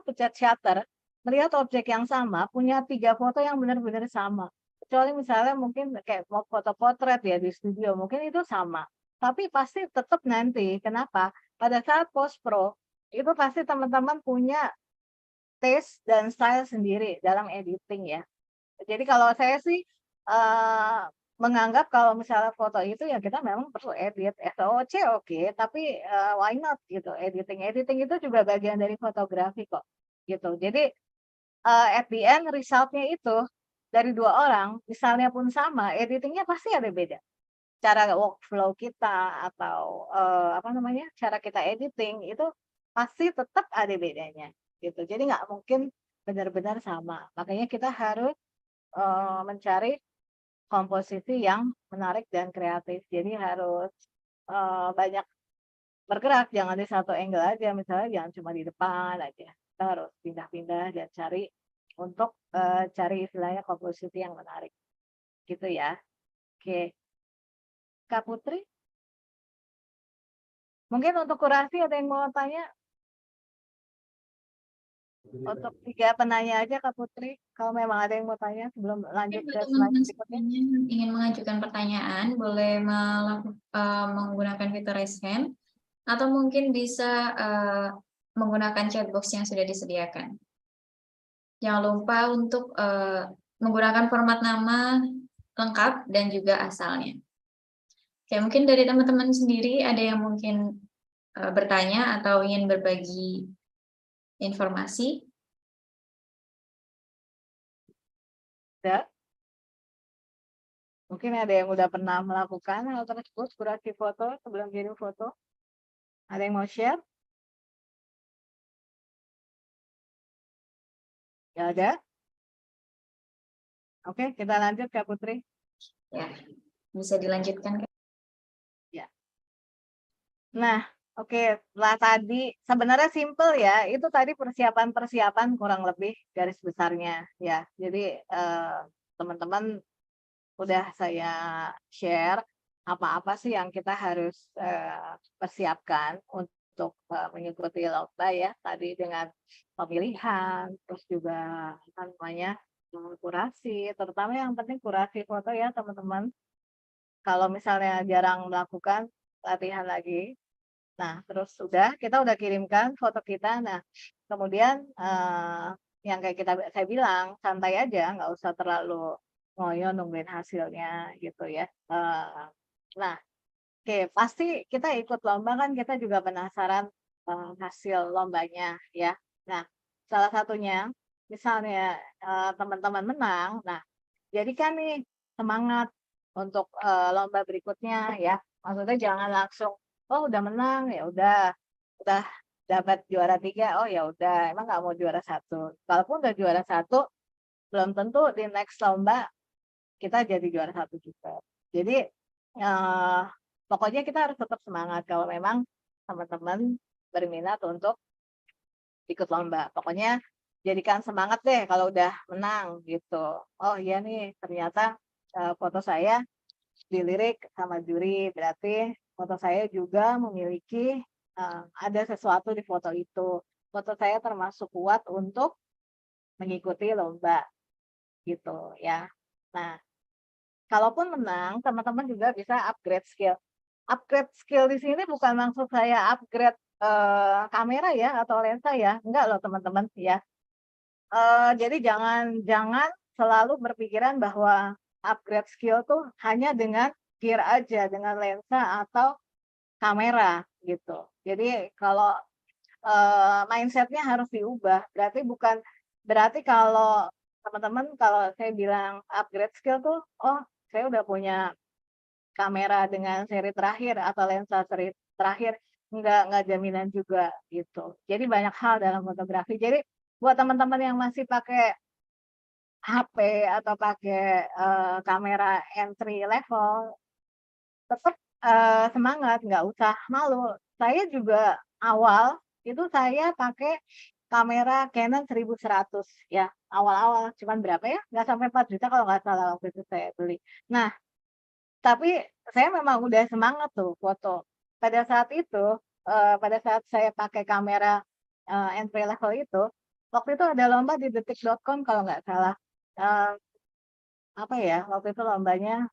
pencet shutter, melihat objek yang sama, punya 3 foto yang benar-benar sama. Kecuali misalnya mungkin kayak mau foto potret ya di studio, mungkin itu sama. Tapi pasti tetap nanti, kenapa? Pada saat post pro, itu pasti teman-teman punya taste dan style sendiri dalam editing ya. Jadi kalau saya sih menganggap kalau misalnya foto itu ya kita memang perlu edit SOC oke, tapi why not gitu editing itu juga bagian dari fotografi kok gitu. Jadi at the end resultnya itu dari 2 orang misalnya pun sama, editingnya pasti ada beda. Cara workflow kita atau cara kita editing itu pasti tetap ada bedanya gitu. Jadi nggak mungkin benar-benar sama. Makanya kita harus mencari komposisi yang menarik dan kreatif. Jadi harus banyak bergerak, jangan di satu angle aja. Misalnya jangan cuma di depan aja. Kita harus pindah-pindah dan cari untuk cari istilahnya komposisi yang menarik. Gitu ya. Oke. Kak Putri? Mungkin untuk kurasi ada yang mau tanya? Untuk 3 penanya aja Kak Putri, kalau memang ada yang mau tanya sebelum lanjut Mungkin ke buat slide teman-teman berikutnya. semuanya yang ingin mengajukan pertanyaan, boleh menggunakan fitur raise hand, atau mungkin bisa menggunakan chat box yang sudah disediakan. Jangan lupa untuk menggunakan format nama lengkap dan juga asalnya. Oke, mungkin dari teman-teman sendiri ada yang mungkin bertanya atau ingin berbagi informasi? Ada? Mungkin ada yang udah pernah melakukan hal tersebut, kurasi foto sebelum kirim foto. Ada yang mau share? Nggak ada? Oke, kita lanjut Kak Putri. Ya, bisa dilanjutkan, Kak. Ya. Nah, oke, setelah tadi sebenarnya simple ya, itu tadi persiapan-persiapan kurang lebih garis besarnya ya. Jadi teman-teman udah saya share apa-apa sih yang kita harus persiapkan untuk mengikuti lomba ya, tadi dengan pemilihan, terus juga kurasi, terutama yang penting kurasi foto ya teman-teman. Kalau misalnya jarang melakukan latihan lagi, nah terus kita udah kirimkan foto kita, nah kemudian yang kayak saya bilang santai aja, nggak usah terlalu ngoyo nungguin hasilnya gitu ya. Nah, oke, pasti kita ikut lomba kan kita juga penasaran hasil lombanya ya. Nah, salah satunya misalnya teman-teman menang, nah jadikan nih semangat untuk lomba berikutnya ya. Maksudnya jangan langsung oh udah menang ya udah dapat juara 3, oh ya udah emang nggak mau juara 1. Kalaupun udah juara 1 belum tentu di next lomba kita jadi juara 1 juga. Jadi pokoknya kita harus tetap semangat kalau memang teman-teman berminat untuk ikut lomba. Pokoknya jadikan semangat deh kalau udah menang gitu. Oh iya nih ternyata foto saya dilirik sama juri, berarti foto saya juga memiliki ada sesuatu di foto itu. Foto saya termasuk kuat untuk mengikuti lomba gitu ya. Nah, kalaupun menang, teman-teman juga bisa upgrade skill. Upgrade skill di sini bukan maksud saya upgrade kamera ya atau lensa ya, enggak loh teman-teman ya. Jadi jangan selalu berpikiran bahwa upgrade skill tuh hanya dengan gear aja, dengan lensa atau kamera gitu. Jadi kalau mindsetnya harus diubah. Berarti kalau teman-teman kalau saya bilang upgrade skill tuh, oh saya udah punya kamera dengan seri terakhir atau lensa seri terakhir, nggak jaminan juga gitu. Jadi banyak hal dalam fotografi. Jadi buat teman-teman yang masih pakai HP atau pakai kamera entry level, tetap semangat, nggak usah malu. Saya juga awal itu saya pakai kamera Canon 1100 ya, awal-awal cuman berapa ya? Nggak sampai 4 juta kalau nggak salah waktu itu saya beli. Nah, tapi saya memang udah semangat tuh foto. Pada saat itu, pada saat saya pakai kamera entry level itu, waktu itu ada lomba di detik.com kalau nggak salah. Eh, apa ya? Waktu itu lombanya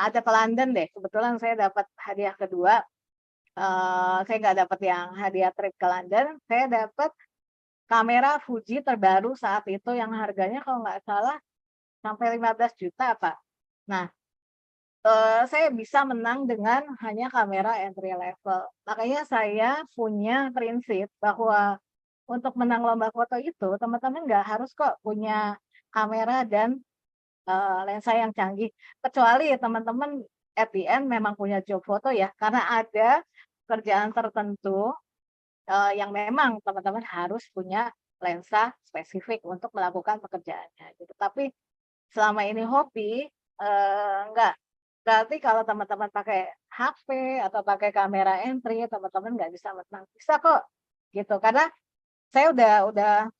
ada ke London deh. Kebetulan saya dapat hadiah kedua. Saya nggak dapat yang hadiah trip ke London. Saya dapat kamera Fuji terbaru saat itu yang harganya kalau nggak salah sampai 15 juta, Pak. Nah, saya bisa menang dengan hanya kamera entry level. Makanya saya punya prinsip bahwa untuk menang lomba foto itu, teman-teman nggak harus kok punya kamera dan lensa yang canggih. Kecuali teman-teman at the end memang punya job foto ya, karena ada kerjaan tertentu yang memang teman-teman harus punya lensa spesifik untuk melakukan pekerjaannya. Gitu. Tapi selama ini hobi, enggak. Berarti kalau teman-teman pakai HP atau pakai kamera entry, teman-teman nggak bisa menang. Bisa kok, gitu. Karena saya udah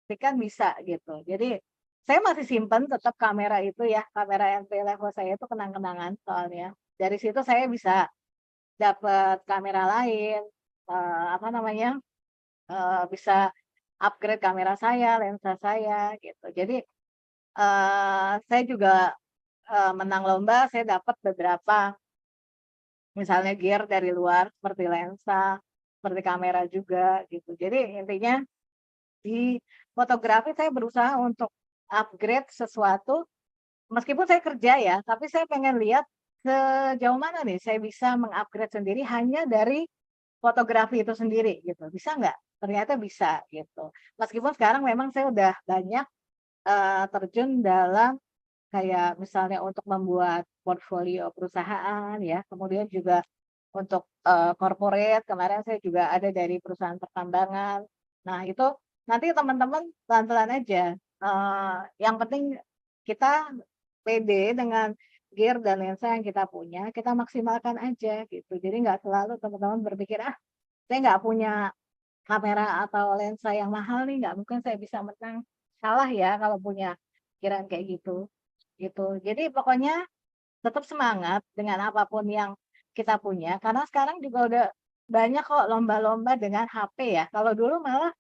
buktikan bisa gitu. Jadi saya masih simpen tetap kamera itu ya, kamera entry level saya itu kenang-kenangan soalnya. Dari situ saya bisa dapat kamera lain, apa namanya, bisa upgrade kamera saya, lensa saya gitu. Jadi saya juga menang lomba, saya dapat beberapa misalnya gear dari luar seperti lensa, seperti kamera juga gitu. Jadi intinya di fotografi saya berusaha untuk upgrade sesuatu meskipun saya kerja ya, tapi saya pengen lihat sejauh mana nih saya bisa mengupgrade sendiri hanya dari fotografi itu sendiri gitu. Bisa nggak? Ternyata bisa gitu. Meskipun sekarang memang saya udah banyak terjun dalam kayak misalnya untuk membuat portfolio perusahaan ya, kemudian juga untuk corporate, kemarin saya juga ada dari perusahaan pertambangan. Nah, itu nanti teman-teman pelan-pelan aja. Yang penting kita pede dengan gear dan lensa yang kita punya, kita maksimalkan aja gitu. Jadi nggak selalu teman-teman berpikir, ah saya nggak punya kamera atau lensa yang mahal nih, nggak mungkin saya bisa menang. Salah ya kalau punya pikiran kayak gitu. Gitu. Jadi pokoknya tetap semangat dengan apapun yang kita punya, karena sekarang juga udah banyak kok lomba-lomba dengan HP ya. Kalau dulu malah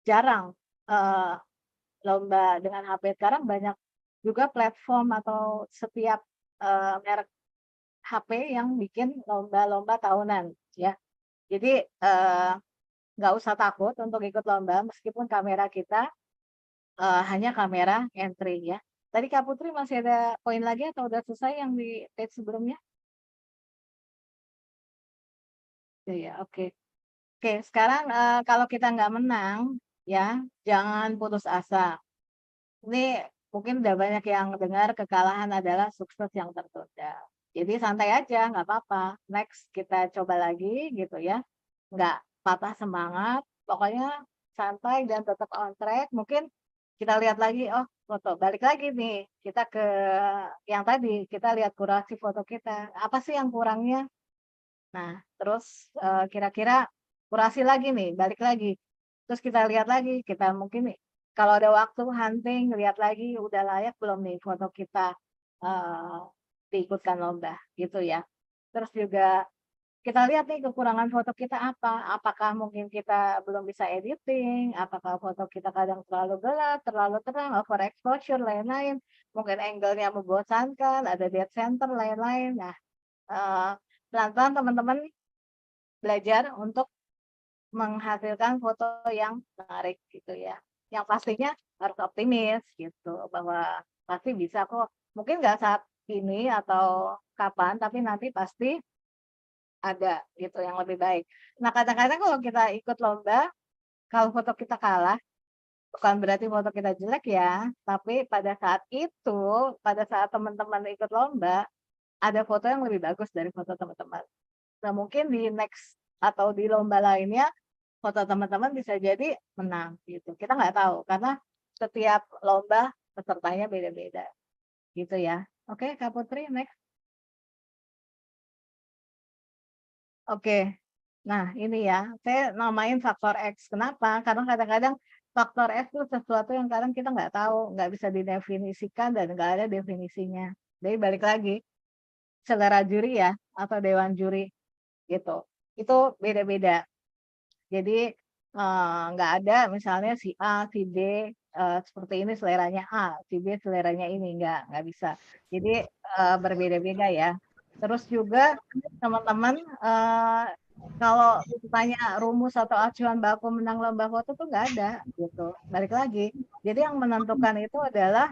jarang lomba dengan HP. Sekarang banyak juga platform atau setiap merek HP yang bikin lomba-lomba tahunan ya. Jadi nggak usah takut untuk ikut lomba meskipun kamera kita hanya kamera entry ya. Tadi Kak Putri masih ada poin lagi atau udah selesai yang di page sebelumnya? Ya, oke. Oke, sekarang kalau kita nggak menang, ya jangan putus asa. Ini mungkin udah banyak yang dengar kekalahan adalah sukses yang tertunda. Jadi santai aja, nggak apa-apa. Next kita coba lagi gitu ya. Nggak patah semangat, pokoknya santai dan tetap on track. Mungkin kita lihat lagi, oh foto, balik lagi nih. Kita ke yang tadi, kita lihat kurasi foto kita. Apa sih yang kurangnya? Nah, terus kira-kira kurasi lagi nih, balik lagi. Terus kita lihat lagi, kita mungkin nih, kalau ada waktu hunting, lihat lagi udah layak belum nih foto kita diikutkan lomba gitu ya. Terus juga kita lihat nih kekurangan foto kita apa. Apakah mungkin kita belum bisa editing, apakah foto kita kadang terlalu gelap, terlalu terang, overexposure, lain-lain. Mungkin angle-nya membosankan, ada dead center, lain-lain. Nah, pelan-pelan teman-teman belajar untuk menghasilkan foto yang menarik gitu ya. Yang pastinya harus optimis gitu bahwa pasti bisa kok. Mungkin nggak saat ini atau kapan, tapi nanti pasti ada gitu yang lebih baik. Nah kadang-kadang kalau kita ikut lomba, kalau foto kita kalah, bukan berarti foto kita jelek ya, tapi pada saat itu, pada saat teman-teman ikut lomba, ada foto yang lebih bagus dari foto teman-teman. Nah mungkin di next atau di lomba lainnya, foto teman-teman bisa jadi menang gitu. Kita nggak tahu karena setiap lomba pesertanya beda-beda gitu ya. Oke, Kak Putri, next. Oke, Nah, ini ya, saya namain faktor X. Kenapa? Karena kadang-kadang faktor X itu sesuatu yang kadang kita nggak tahu, nggak bisa didefinisikan dan nggak ada definisinya. Jadi balik lagi, selera juri ya, atau dewan juri gitu. Itu beda-beda. Jadi nggak ada misalnya si A, si B seperti ini seleranya A, si B seleranya ini nggak bisa. Jadi berbeda-beda ya. Terus juga teman-teman kalau ditanya rumus atau acuan baku menang lomba foto tuh nggak ada gitu. Balik lagi. Jadi yang menentukan itu adalah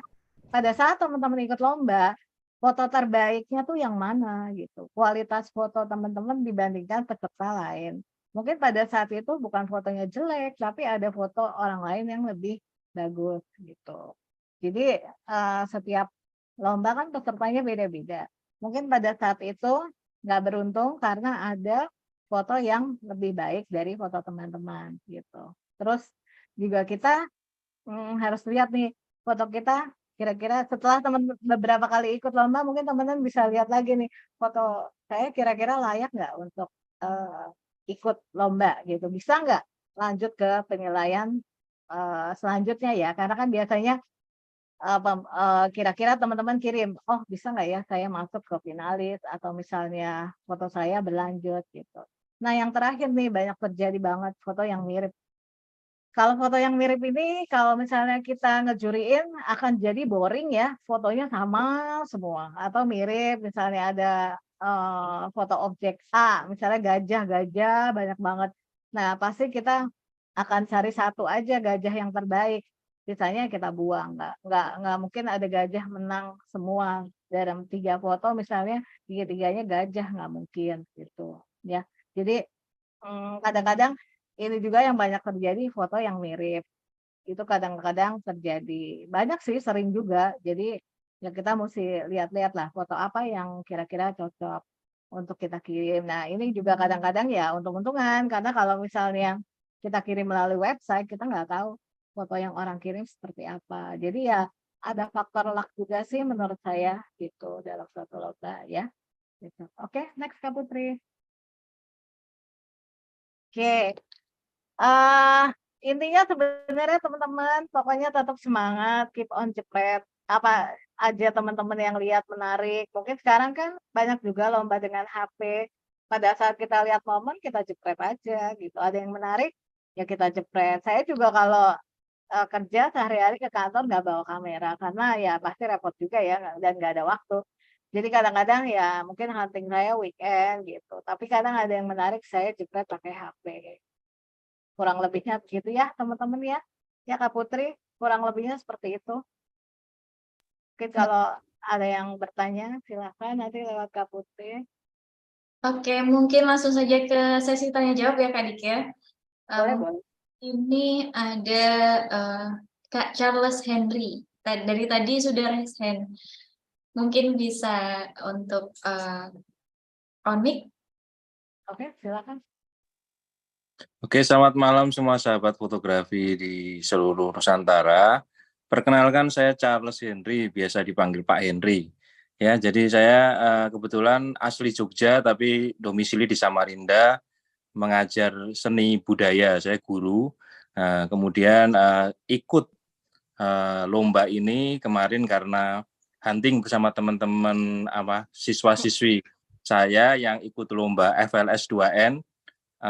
pada saat teman-teman ikut lomba, foto terbaiknya tuh yang mana gitu. Kualitas foto teman-teman dibandingkan peserta lain. Mungkin pada saat itu bukan fotonya jelek, tapi ada foto orang lain yang lebih bagus gitu. Jadi setiap lomba kan pesertanya beda-beda. Mungkin pada saat itu nggak beruntung karena ada foto yang lebih baik dari foto teman-teman gitu. Terus juga kita harus lihat nih foto kita kira-kira setelah beberapa kali ikut lomba mungkin teman-teman bisa lihat lagi nih foto saya kira-kira layak nggak untuk ikut lomba gitu. Bisa nggak lanjut ke penilaian selanjutnya ya? Karena kan biasanya kira-kira teman-teman kirim, oh bisa nggak ya saya masuk ke finalis atau misalnya foto saya berlanjut gitu. Nah yang terakhir nih banyak terjadi banget foto yang mirip. Kalau foto yang mirip ini kalau misalnya kita ngejuriin akan jadi boring ya, fotonya sama semua atau mirip misalnya ada foto objek A, misalnya gajah-gajah banyak banget. Nah, pasti kita akan cari satu aja gajah yang terbaik. Sisanya kita buang, nggak mungkin ada gajah menang semua dalam 3 foto misalnya tiga-tiganya gajah nggak mungkin gitu ya. Jadi kadang-kadang ini juga yang banyak terjadi foto yang mirip. Itu kadang-kadang terjadi. Banyak sih, sering juga. Jadi ya kita mesti lihat-lihat lah foto apa yang kira-kira cocok untuk kita kirim. Nah, ini juga kadang-kadang ya untung-untungan karena kalau misalnya kita kirim melalui website, kita nggak tahu foto yang orang kirim seperti apa. Jadi ya ada faktor luck juga sih menurut saya gitu dalam suatu lomba ya. Gitu. Oke, next Kak Putri. Oke. Intinya sebenarnya teman-teman pokoknya tetap semangat, keep on jepret. Apa aja teman-teman yang lihat menarik. Mungkin sekarang kan banyak juga lomba dengan HP. Pada saat kita lihat momen kita jepret aja gitu. Ada yang menarik ya kita jepret. Saya juga kalau kerja sehari-hari ke kantor nggak bawa kamera karena ya pasti repot juga ya dan nggak ada waktu. Jadi kadang-kadang ya mungkin hunting saya weekend gitu. Tapi kadang ada yang menarik saya jepret pakai HP. Kurang lebihnya begitu ya teman-teman ya. Ya Kak Putri, kurang lebihnya seperti itu. Mungkin kalau ada yang bertanya silahkan nanti lewat Kak Putri. Oke, mungkin langsung saja ke sesi tanya jawab ya Kak Dik ya. Boleh. Ini ada Kak Charles Henry. Dari tadi sudah raise hand. Mungkin bisa untuk on mic. Oke, silakan. Oke, selamat malam semua sahabat fotografi di seluruh Nusantara. Perkenalkan saya Charles Henry, biasa dipanggil Pak Henry. Ya, jadi saya kebetulan asli Jogja tapi domisili di Samarinda, mengajar seni budaya. Saya guru. Kemudian ikut lomba ini kemarin karena hunting bersama teman-teman siswa-siswi saya yang ikut lomba FLS 2N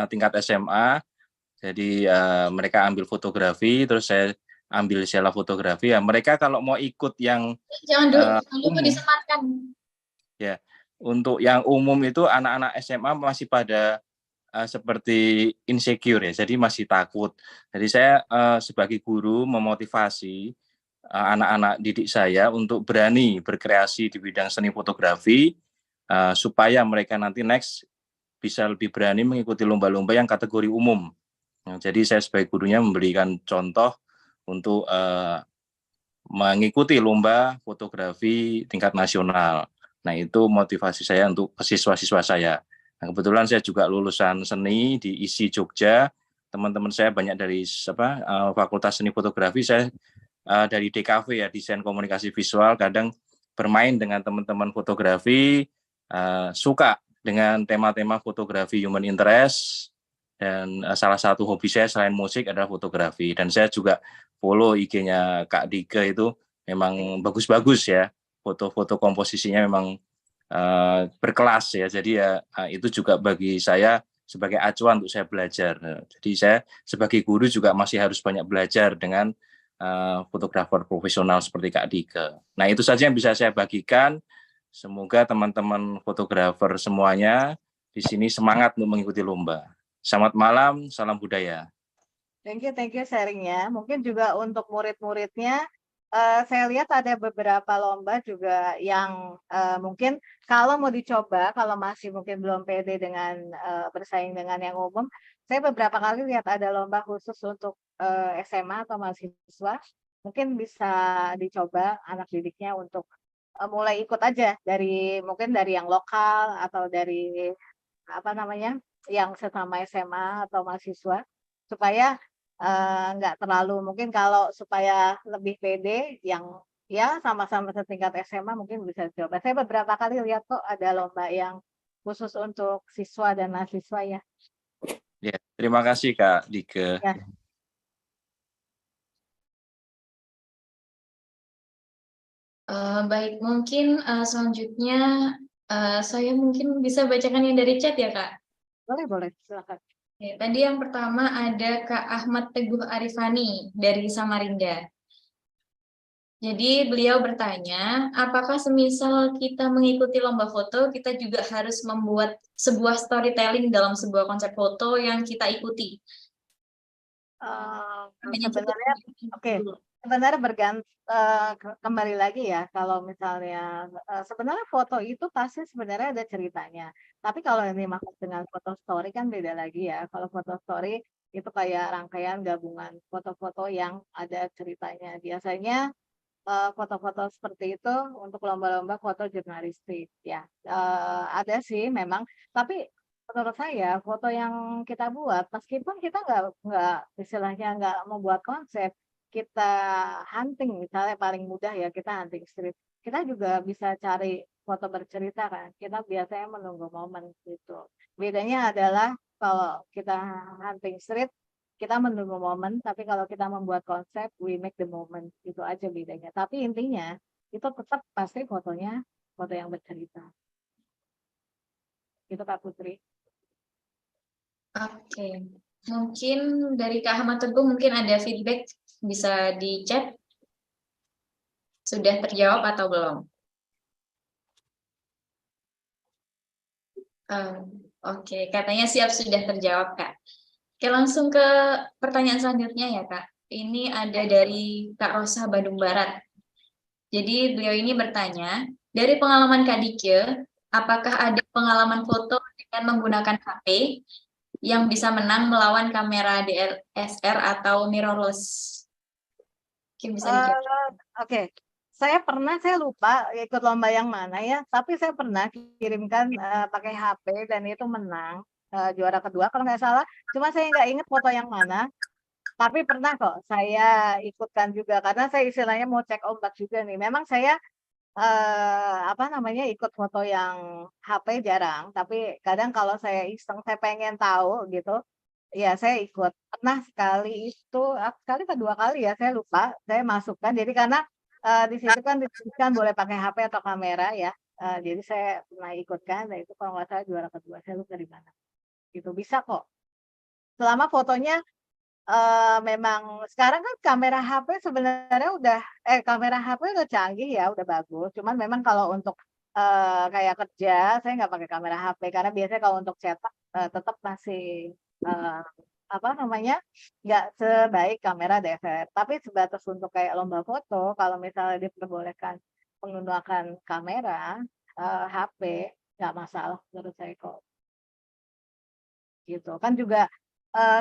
tingkat SMA. Jadi mereka ambil fotografi, terus saya ambil sela fotografi. Ya, mereka kalau mau ikut yang jangan lupa disematkan. Ya, untuk yang umum itu anak-anak SMA masih pada seperti insecure ya, jadi masih takut. Jadi saya sebagai guru memotivasi anak-anak didik saya untuk berani berkreasi di bidang seni fotografi supaya mereka nanti next bisa lebih berani mengikuti lomba-lomba yang kategori umum. Jadi saya sebagai gurunya memberikan contoh untuk mengikuti lomba fotografi tingkat nasional. Nah, itu motivasi saya untuk siswa-siswa saya. Nah, kebetulan saya juga lulusan seni di ISI Jogja. Teman-teman saya banyak dari Fakultas Seni Fotografi. Saya dari DKV ya, Desain Komunikasi Visual. Kadang bermain dengan teman-teman fotografi, suka dengan tema-tema fotografi human interest, dan salah satu hobi saya selain musik adalah fotografi, dan saya juga follow IG-nya Kak Dike, itu memang bagus-bagus ya, foto-foto komposisinya memang berkelas ya, jadi ya itu juga bagi saya sebagai acuan untuk saya belajar. Jadi saya sebagai guru juga masih harus banyak belajar dengan fotografer profesional seperti Kak Dike. Nah, itu saja yang bisa saya bagikan. Semoga teman-teman fotografer semuanya di sini semangat untuk mengikuti lomba. Selamat malam, salam budaya. Thank you sharingnya. Mungkin juga untuk murid-muridnya, saya lihat ada beberapa lomba juga yang mungkin kalau mau dicoba, kalau masih mungkin belum pede dengan bersaing dengan yang umum, saya beberapa kali lihat ada lomba khusus untuk SMA atau mahasiswa. Mungkin bisa dicoba anak didiknya untuk mulai ikut aja mungkin dari yang lokal atau dari apa namanya yang sesama SMA atau mahasiswa, supaya nggak terlalu, mungkin kalau supaya lebih pede yang ya sama-sama setingkat SMA mungkin bisa coba. Saya beberapa kali lihat kok ada lomba yang khusus untuk siswa dan mahasiswa ya. Ya, terima kasih Kak Dike. Ya. Baik, mungkin selanjutnya saya mungkin bisa bacakan yang dari chat ya, Kak? Boleh, silakan. Oke, tadi yang pertama ada Kak Ahmad Teguh Arifani dari Samarinda. Jadi beliau bertanya, apakah semisal kita mengikuti lomba foto, kita juga harus membuat sebuah storytelling dalam sebuah konsep foto yang kita ikuti? Sebenarnya, oke. Sebenarnya kembali lagi ya, kalau misalnya sebenarnya foto itu pasti sebenarnya ada ceritanya. Tapi kalau yang dimaksud dengan foto story kan beda lagi ya. Kalau foto story itu kayak rangkaian gabungan foto-foto yang ada ceritanya. Biasanya foto-foto seperti itu untuk lomba-lomba foto jurnalistik ya. Ada sih memang, tapi menurut saya foto yang kita buat, meskipun kita nggak istilahnya nggak membuat konsep, kita hunting misalnya paling mudah ya, kita hunting street, kita juga bisa cari foto bercerita kan. Kita biasanya menunggu momen gitu. Bedanya adalah kalau kita hunting street, kita menunggu momen, tapi kalau kita membuat konsep, we make the moment. Itu aja bedanya. Tapi intinya itu tetap pasti fotonya foto yang bercerita. Itu Kak Putri. Oke, mungkin dari Kak Ahmad Teguh mungkin ada feedback, bisa di chat. Sudah terjawab atau belum? Oke, katanya siap, sudah terjawab, Kak. Oke, langsung ke pertanyaan selanjutnya ya, Kak. Ini ada dari Kak Rosa Bandung Barat. Jadi beliau ini bertanya, dari pengalaman Kak Dike, apakah ada pengalaman foto dengan menggunakan HP yang bisa menang melawan kamera DSLR atau mirrorless? Oke, bisa dijawab. Oke. Saya lupa ikut lomba yang mana ya, tapi saya pernah kirimkan pakai HP dan itu menang, juara kedua kalau nggak salah. Cuma saya nggak ingat foto yang mana, tapi pernah kok saya ikutkan juga karena saya istilahnya mau cek ombak juga nih. Memang saya ikut foto yang HP jarang, tapi kadang kalau saya iseng, saya pengen tahu gitu, ya saya ikut. Pernah sekali itu, sekali atau 2 kali ya, saya lupa, saya masukkan. Jadi karena di situ kan dituliskan boleh pakai HP atau kamera ya, jadi saya pernah ikutkan, dan itu kalau nggak salah juara kedua, saya lupa di mana. Gitu, bisa kok. Selama fotonya memang sekarang kan kamera HP sebenarnya kamera HP udah canggih ya, udah bagus. Cuman memang kalau untuk kayak kerja, saya nggak pakai kamera HP karena biasanya kalau untuk cetak tetap masih nggak sebaik kamera DSLR. Tapi sebatas untuk kayak lomba foto, kalau misalnya diperbolehkan menggunakan kamera HP, nggak masalah menurut saya kok. Gitu kan juga.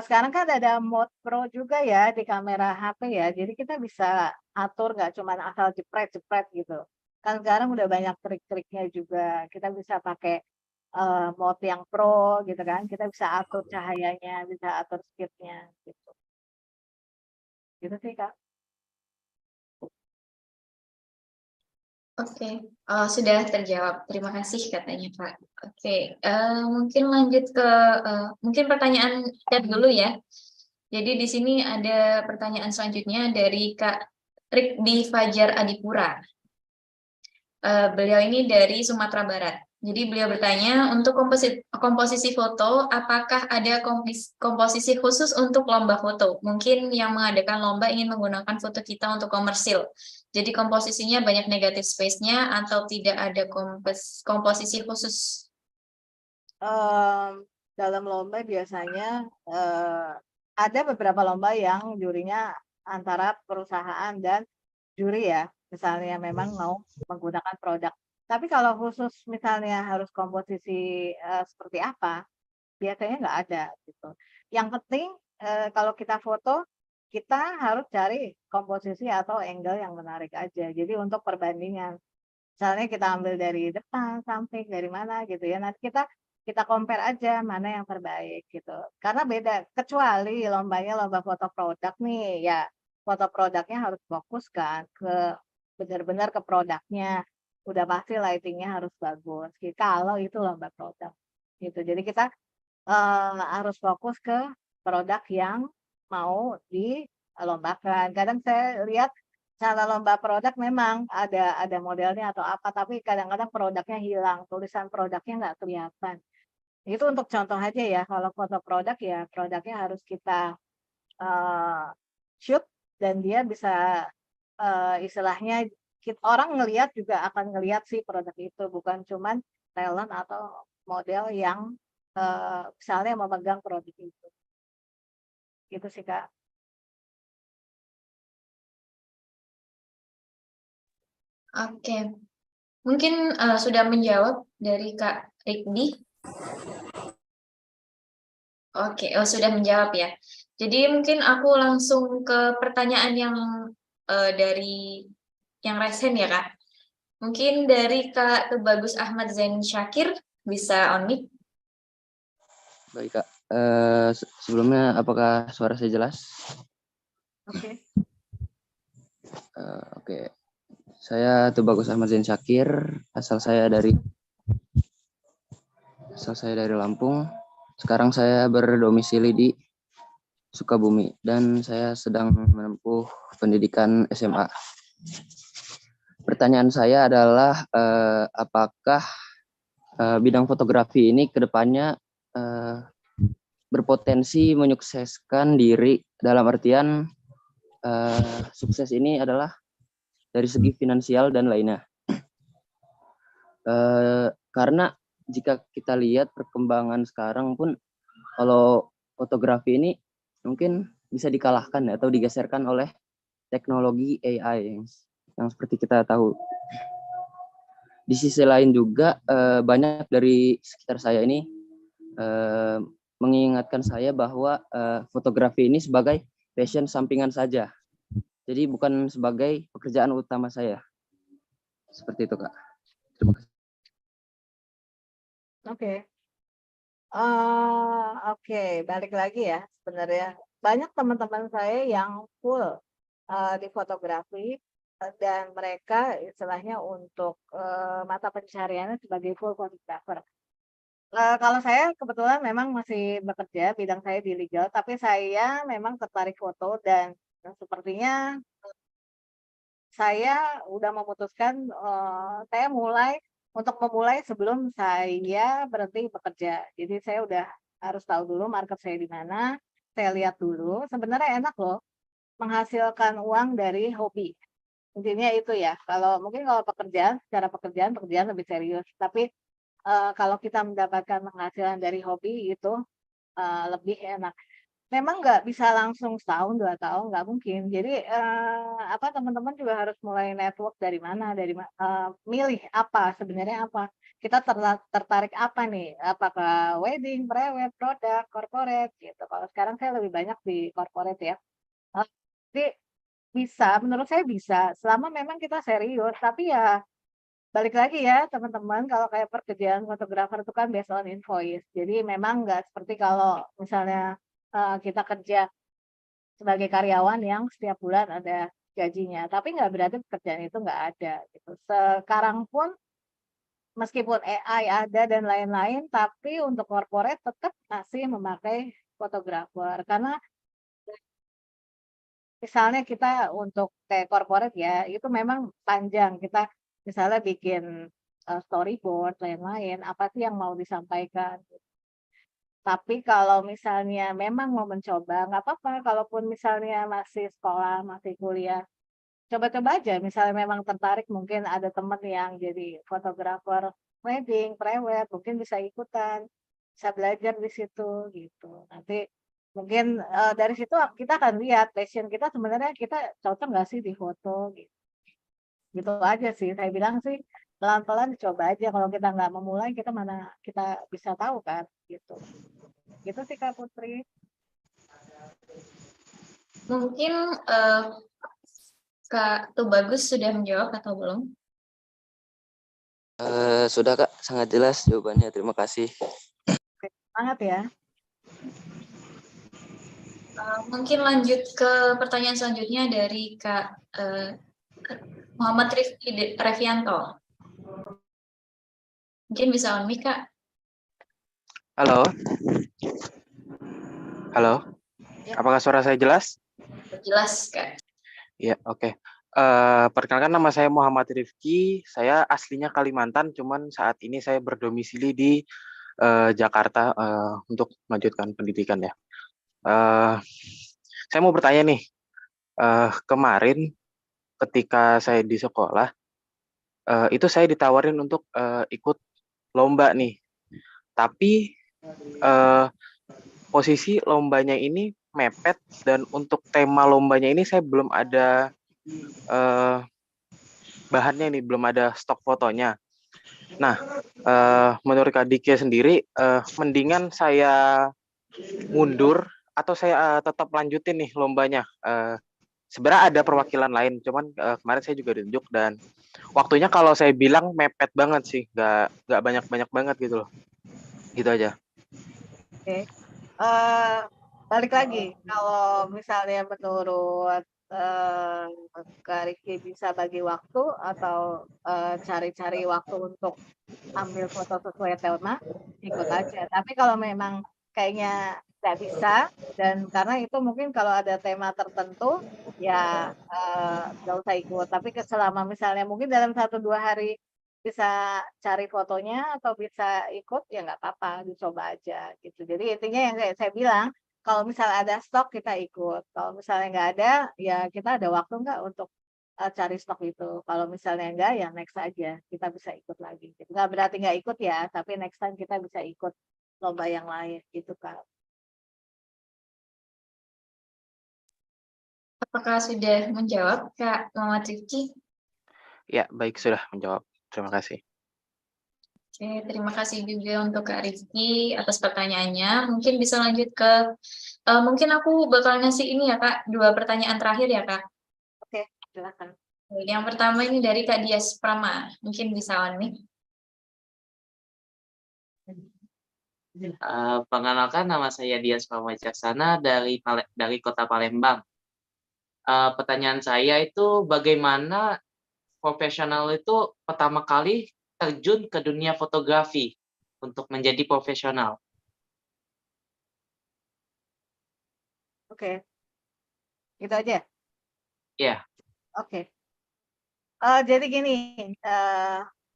Sekarang kan ada mode pro juga ya di kamera HP ya, jadi kita bisa atur nggak cuma asal jepret-jepret gitu. Kan sekarang udah banyak trik-triknya juga, kita bisa pakai mode yang pro gitu kan, kita bisa atur cahayanya, bisa atur speed-nya gitu. Gitu sih Kak. Oke, sudah terjawab. Terima kasih katanya, Kak. Oke, mungkin lanjut ke mungkin pertanyaan chat dulu ya. Jadi di sini ada pertanyaan selanjutnya dari Kak Rikdi Fajar Adipura. Beliau ini dari Sumatera Barat. Jadi beliau bertanya, untuk komposisi foto, apakah ada komposisi khusus untuk lomba foto? Mungkin yang mengadakan lomba ingin menggunakan foto kita untuk komersil. Jadi komposisinya banyak negatif space-nya atau tidak ada komposisi khusus? Dalam lomba biasanya ada beberapa lomba yang jurinya antara perusahaan dan juri ya, misalnya memang mau menggunakan produk. Tapi kalau khusus misalnya harus komposisi seperti apa, biasanya nggak ada gitu. Yang penting kalau kita foto, kita harus cari komposisi atau angle yang menarik aja. Jadi untuk perbandingan, misalnya kita ambil dari depan, samping, dari mana gitu ya. Nanti kita compare aja mana yang terbaik gitu. Karena beda, kecuali lombanya lomba foto produk nih, ya foto produknya harus fokus kan ke benar-benar ke produknya. Udah pasti lightingnya harus bagus. Kalau itu lomba produk gitu. Jadi kita harus fokus ke produk yang mau dilombakan. Kadang saya lihat cara lomba produk memang ada modelnya atau apa, tapi kadang-kadang produknya hilang, tulisan produknya nggak kelihatan. Itu untuk contoh aja ya, kalau foto produk ya produknya harus kita shoot dan dia bisa istilahnya orang ngelihat juga akan ngelihat sih produk itu, bukan cuman talent atau model yang misalnya memegang produk itu. Gitu sih, Kak. Oke, mungkin sudah menjawab dari Kak Rikdi. Oke, sudah menjawab ya. Jadi mungkin aku langsung ke pertanyaan yang dari yang resen ya, Kak. Mungkin dari Kak Bagus Ahmad Zain Syakir, bisa on mic. Baik, Kak. Sebelumnya apakah suara saya jelas? Oke. Oke. Saya Bagus Ahmad Zain Syakir, asal saya dari Lampung. Sekarang saya berdomisili di Sukabumi dan saya sedang menempuh pendidikan SMA. Pertanyaan saya adalah apakah bidang fotografi ini kedepannya berpotensi menyukseskan diri, dalam artian sukses ini adalah dari segi finansial dan lainnya. Karena jika kita lihat perkembangan sekarang pun, kalau fotografi ini mungkin bisa dikalahkan atau digeserkan oleh teknologi AI yang seperti kita tahu. Di sisi lain juga banyak dari sekitar saya ini mengingatkan saya bahwa fotografi ini sebagai passion sampingan saja. Jadi bukan sebagai pekerjaan utama saya. Seperti itu, Kak. Terima kasih. Oke, balik lagi ya sebenarnya. Banyak teman-teman saya yang full di fotografi dan mereka istilahnya untuk mata pencariannya sebagai full photographer. Kalau saya kebetulan memang masih bekerja, bidang saya di legal, tapi saya memang tertarik foto dan sepertinya saya udah memutuskan saya memulai sebelum saya berhenti bekerja. Jadi saya udah harus tahu dulu market saya di mana, saya lihat dulu. Sebenarnya enak loh menghasilkan uang dari hobi. Intinya itu ya. Mungkin kalau secara pekerjaan lebih serius. Tapi kalau kita mendapatkan penghasilan dari hobi itu lebih enak. Memang nggak bisa langsung setahun 2 tahun, nggak mungkin. Jadi teman-teman juga harus mulai network dari mana, milih apa sebenarnya apa. Kita tertarik apa nih? Apakah wedding, prewed, produk, corporate gitu. Kalau sekarang saya lebih banyak di corporate ya. Jadi menurut saya bisa, selama memang kita serius. Tapi ya balik lagi ya teman-teman, kalau kayak pekerjaan fotografer itu kan based on invoice. Jadi memang nggak seperti kalau misalnya kita kerja sebagai karyawan yang setiap bulan ada gajinya. Tapi nggak berarti pekerjaan itu nggak ada gitu. Sekarang pun meskipun AI ada dan lain-lain, tapi untuk corporate tetap masih memakai fotografer karena misalnya kita untuk kayak corporate ya, itu memang panjang. Kita misalnya bikin storyboard, lain-lain, apa sih yang mau disampaikan. Tapi kalau misalnya memang mau mencoba, nggak apa-apa. Kalaupun misalnya masih sekolah, masih kuliah, coba-coba aja. Misalnya memang tertarik, mungkin ada temen yang jadi fotografer wedding, prewed, mungkin bisa ikutan, bisa belajar di situ gitu. Nanti mungkin dari situ kita akan lihat passion kita sebenarnya kita cocok nggak sih di foto gitu. Gitu aja sih. Saya bilang sih pelan-pelan dicoba aja. Kalau kita nggak memulai, kita mana kita bisa tahu kan gitu. Gitu sih Kak Putri. Mungkin Kak Tubagus sudah menjawab atau belum? Sudah Kak, sangat jelas jawabannya. Terima kasih. Oke, semangat ya. Mungkin lanjut ke pertanyaan selanjutnya dari Kak Muhammad Rifki Revianto. Mungkin bisa on mic, Kak. Halo. Halo. Ya. Apakah suara saya jelas? Jelas, Kak. Ya, oke. Perkenalkan, nama saya Muhammad Rifki. Saya aslinya Kalimantan, cuman saat ini saya berdomisili di Jakarta untuk melanjutkan pendidikan ya. Saya mau bertanya nih, kemarin ketika saya di sekolah, itu saya ditawarin untuk ikut lomba nih. Tapi posisi lombanya ini mepet dan untuk tema lombanya ini saya belum ada bahannya nih, belum ada stok fotonya. Nah, menurut Kak Dike sendiri, mendingan saya mundur atau saya tetap lanjutin nih lombanya? Sebenarnya ada perwakilan lain, cuman kemarin saya juga ditunjuk dan waktunya kalau saya bilang mepet banget sih, nggak banyak banget gitu loh. Gitu aja. Oke. Balik lagi, kalau misalnya menurut Kak Riki bisa bagi waktu atau cari-cari waktu untuk ambil foto sesuai tema, ikut aja. Tapi kalau memang kayaknya nggak bisa, dan karena itu mungkin kalau ada tema tertentu, ya nggak usah ikut. Tapi selama misalnya mungkin dalam 1-2 hari bisa cari fotonya atau bisa ikut, ya nggak apa-apa, dicoba aja gitu. Jadi intinya yang saya bilang, kalau misalnya ada stok kita ikut. Kalau misalnya nggak ada, ya kita ada waktu nggak untuk cari stok itu. Kalau misalnya enggak, ya next aja. Kita bisa ikut lagi. Gitu. Nggak berarti nggak ikut ya, tapi next time kita bisa ikut lomba yang lain gitu Kak. Apakah sudah menjawab, Kak Muhammad Rifki? Ya, baik, sudah menjawab. Terima kasih. Oke, terima kasih juga untuk Kak Rifki atas pertanyaannya. Mungkin bisa lanjut ke, mungkin aku bakal ngasih ini ya Kak, 2 pertanyaan terakhir ya Kak. Oke, silakan. Yang pertama ini dari Kak Dias Prama, mungkin bisa on mic. Perkenalkan, nama saya Dias Pramawicaksana dari Kota Palembang. Pertanyaan saya itu bagaimana profesional itu pertama kali terjun ke dunia fotografi untuk menjadi profesional? Oke. Gitu aja? Ya. Oke. Jadi gini,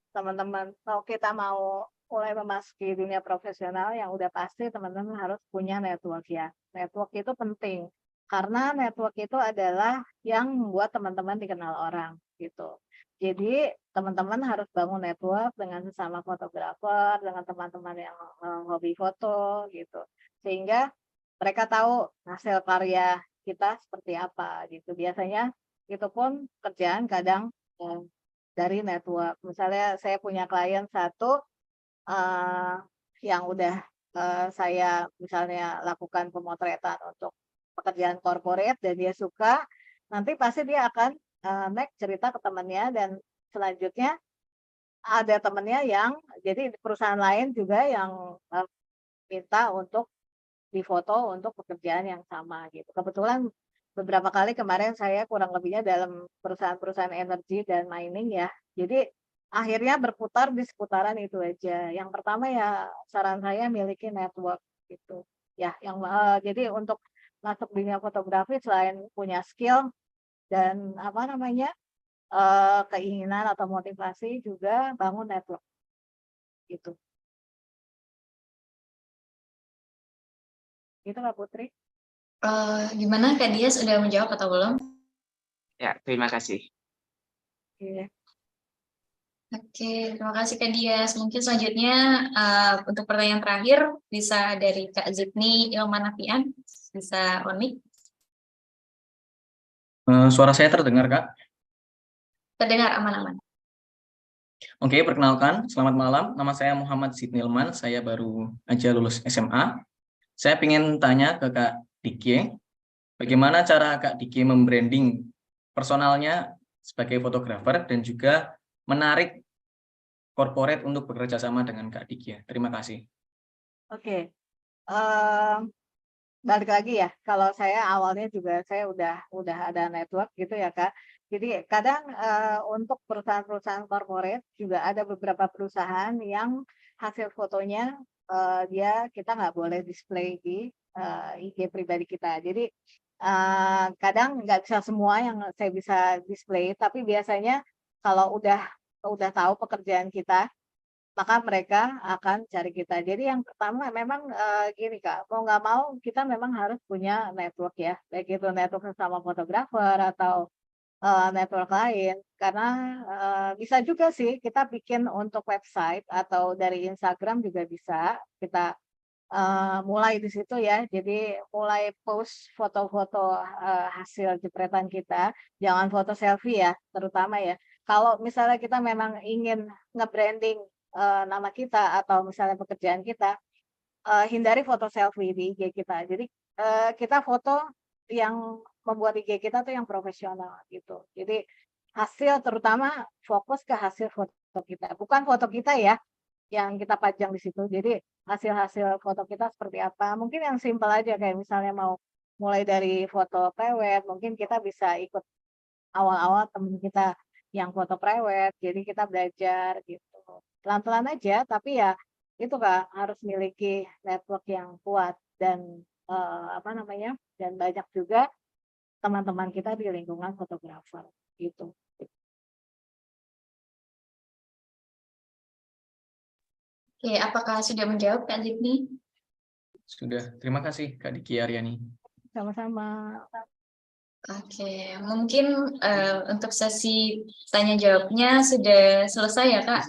teman-teman, kalau kita mau mulai memasuki dunia profesional, yang udah pasti teman-teman harus punya network ya. Network itu penting, karena network itu adalah yang membuat teman-teman dikenal orang gitu. Jadi teman-teman harus bangun network dengan sesama fotografer, dengan teman-teman yang hobi foto gitu. Sehingga mereka tahu hasil karya kita seperti apa gitu. Biasanya itu pun kerjaan kadang dari network. Misalnya saya punya klien satu yang udah saya misalnya lakukan pemotretan untuk pekerjaan corporate dan dia suka, nanti pasti dia akan next cerita ke temannya dan selanjutnya ada temannya yang jadi perusahaan lain juga yang minta untuk difoto untuk pekerjaan yang sama gitu. Kebetulan beberapa kali kemarin saya kurang lebihnya dalam perusahaan-perusahaan energi dan mining ya. Jadi akhirnya berputar di seputaran itu aja. Yang pertama ya saran saya miliki network gitu. Ya, yang jadi untuk masuk dunia fotografi selain punya skill dan apa namanya keinginan atau motivasi juga bangun network gitu. Gitu Kak Putri. Gimana Kak Dias udah menjawab atau belum? Ya, terima kasih. Oke. Oke, terima kasih Kak Dias. Mungkin selanjutnya untuk pertanyaan terakhir bisa dari Kak Zidni Ilmanafian. Bisa on mic. Suara saya terdengar, Kak? Terdengar aman-aman. Oke, perkenalkan, selamat malam. Nama saya Muhammad Sidni Ilman, saya baru aja lulus SMA. Saya ingin tanya ke Kak Diki, bagaimana cara Kak Diki membranding personalnya sebagai fotografer dan juga menarik corporate untuk bekerja sama dengan Kak Diki. Terima kasih. Oke. Balik lagi ya, kalau saya awalnya juga saya udah ada network gitu ya Kak. Jadi kadang untuk perusahaan-perusahaan corporate juga ada beberapa perusahaan yang hasil fotonya kita nggak boleh display di IG pribadi kita. Jadi kadang nggak bisa semua yang saya bisa display, tapi biasanya kalau udah tahu pekerjaan kita, maka mereka akan cari kita. Jadi yang pertama memang gini Kak, mau nggak mau kita memang harus punya network ya, baik itu network sama fotografer atau network lain. Karena bisa juga sih kita bikin untuk website atau dari Instagram juga bisa kita mulai di situ ya. Jadi mulai post foto-foto hasil jepretan kita, jangan foto selfie ya, terutama ya. Kalau misalnya kita memang ingin nge-branding nama kita atau misalnya pekerjaan kita, hindari foto selfie di IG kita. Jadi kita foto yang membuat IG kita tuh yang profesional gitu. Jadi hasil terutama fokus ke hasil foto kita, bukan foto kita ya yang kita pajang di situ. Jadi hasil-hasil foto kita seperti apa? Mungkin yang simpel aja kayak misalnya mau mulai dari foto prewed, mungkin kita bisa ikut awal-awal temen kita yang foto prewed, jadi kita belajar gitu. Pelan-pelan aja, tapi ya itu Kak, harus miliki network yang kuat dan dan banyak juga teman-teman kita di lingkungan fotografer gitu. Oke, apakah sudah menjawab Kak Zidni? Sudah, terima kasih Kak Diki Aryani. Sama-sama. Oke, mungkin untuk sesi tanya jawabnya sudah selesai ya Kak,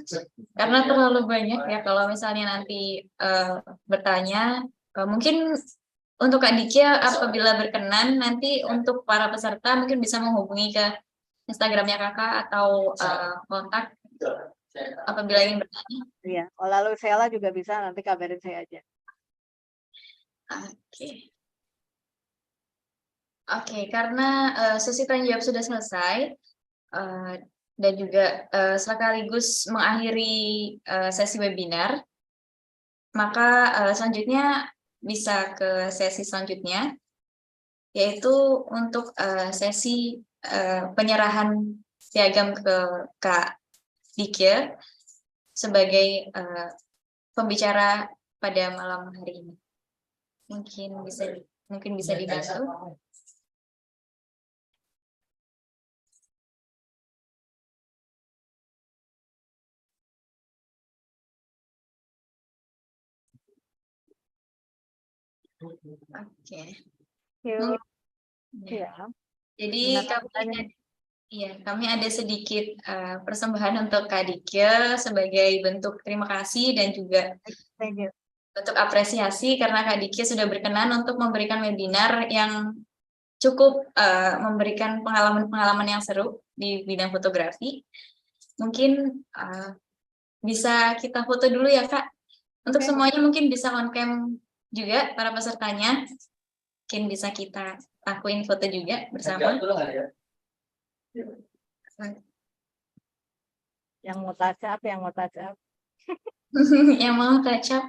karena terlalu banyak ya kalau misalnya nanti bertanya, mungkin untuk Kak Diki apabila berkenan nanti untuk para peserta mungkin bisa menghubungi ke Instagramnya Kakak atau kontak apabila ingin bertanya. Iya, lalu Sheila juga bisa, nanti kabarin saya aja. Oke. Oke, karena sesi tanya jawab sudah selesai dan juga sekaligus mengakhiri sesi webinar, maka selanjutnya bisa ke sesi selanjutnya, yaitu untuk sesi penyerahan piagam ke Kak Diki sebagai pembicara pada malam hari ini. Mungkin bisa dibantu. Oke. Ya. Jadi kami ada sedikit persembahan untuk Kak Diki sebagai bentuk terima kasih dan juga bentuk apresiasi karena Kak Diki sudah berkenan untuk memberikan webinar yang cukup memberikan pengalaman-pengalaman yang seru di bidang fotografi. Mungkin bisa kita foto dulu ya Kak. Untuk semuanya mungkin bisa on cam juga para pesertanya. Mungkin bisa kita lakuin foto juga bersama. Yang mau touch up. Yang mau touch up.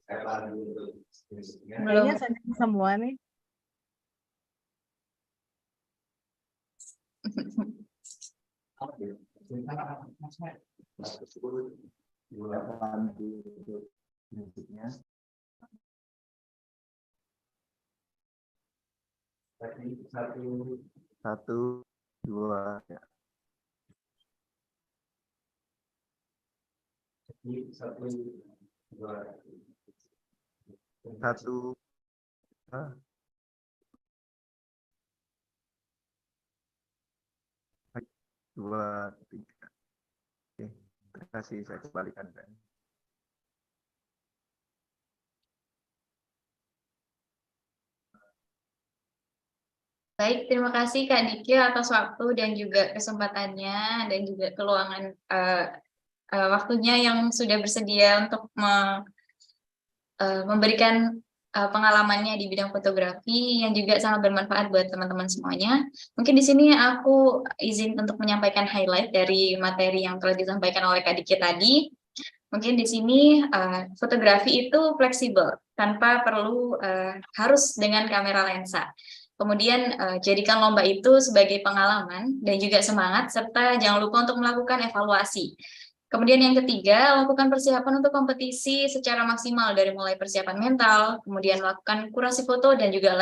Kayaknya saya semua nih. Satu, dua, ya. Satu, dua, tiga. Oke, terima kasih, saya kembalikan. Baik, terima kasih Kak Diki atas waktu dan juga kesempatannya dan juga keluangan waktunya yang sudah bersedia untuk memberikan pengalamannya di bidang fotografi yang juga sangat bermanfaat buat teman-teman semuanya. Mungkin di sini aku izin untuk menyampaikan highlight dari materi yang telah disampaikan oleh Kak Diki tadi. Mungkin di sini fotografi itu fleksibel tanpa perlu harus dengan kamera lensa. Kemudian jadikan lomba itu sebagai pengalaman dan juga semangat, serta jangan lupa untuk melakukan evaluasi. Kemudian yang ketiga, lakukan persiapan untuk kompetisi secara maksimal dari mulai persiapan mental, kemudian melakukan kurasi foto dan juga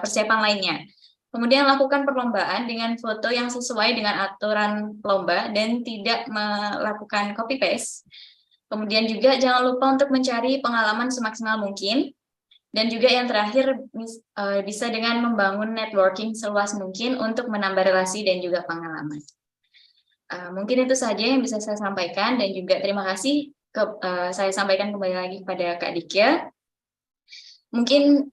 persiapan lainnya. Kemudian lakukan perlombaan dengan foto yang sesuai dengan aturan lomba dan tidak melakukan copy-paste. Kemudian juga jangan lupa untuk mencari pengalaman semaksimal mungkin. Dan juga yang terakhir bisa dengan membangun networking seluas mungkin untuk menambah relasi dan juga pengalaman. Mungkin itu saja yang bisa saya sampaikan dan juga terima kasih saya sampaikan kembali lagi kepada Kak Dikia. Mungkin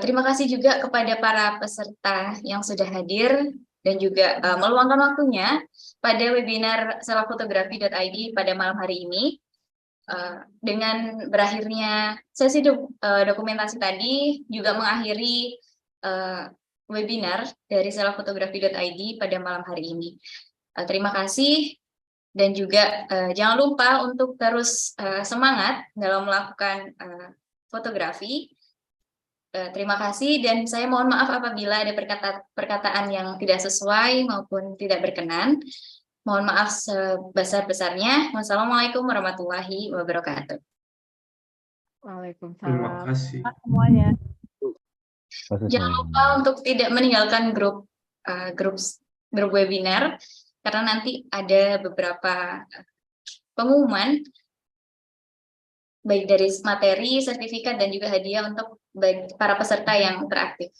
terima kasih juga kepada para peserta yang sudah hadir dan juga meluangkan waktunya pada webinar selaffotografi.id pada malam hari ini. Dengan berakhirnya sesi dokumentasi tadi juga mengakhiri webinar dari selaffotografi.id pada malam hari ini. Terima kasih dan juga jangan lupa untuk terus semangat dalam melakukan fotografi. Terima kasih dan saya mohon maaf apabila ada perkataan yang tidak sesuai maupun tidak berkenan. Mohon maaf sebesar-besarnya. Wassalamualaikum warahmatullahi wabarakatuh. Waalaikumsalam. Terima kasih. Semuanya. Jangan lupa untuk tidak meninggalkan grup webinar karena nanti ada beberapa pengumuman baik dari materi, sertifikat dan juga hadiah untuk para peserta yang teraktif.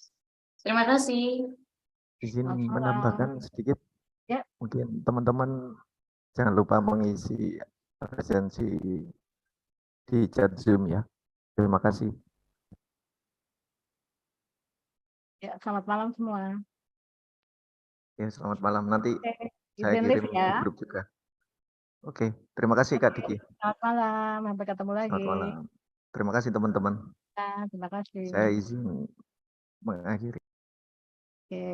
Terima kasih. Izin menambahkan sedikit. Ya. Mungkin teman-teman jangan lupa mengisi presensi di chat Zoom ya. Terima kasih. Ya, selamat malam semua. Ya, selamat malam. Nanti saya izin kirim live ya. di grup juga. Oke, terima kasih Kak Diki. Selamat malam, sampai ketemu lagi. Selamat malam. Terima kasih teman-teman. Ya, terima kasih. Saya izin mengakhiri. Oke.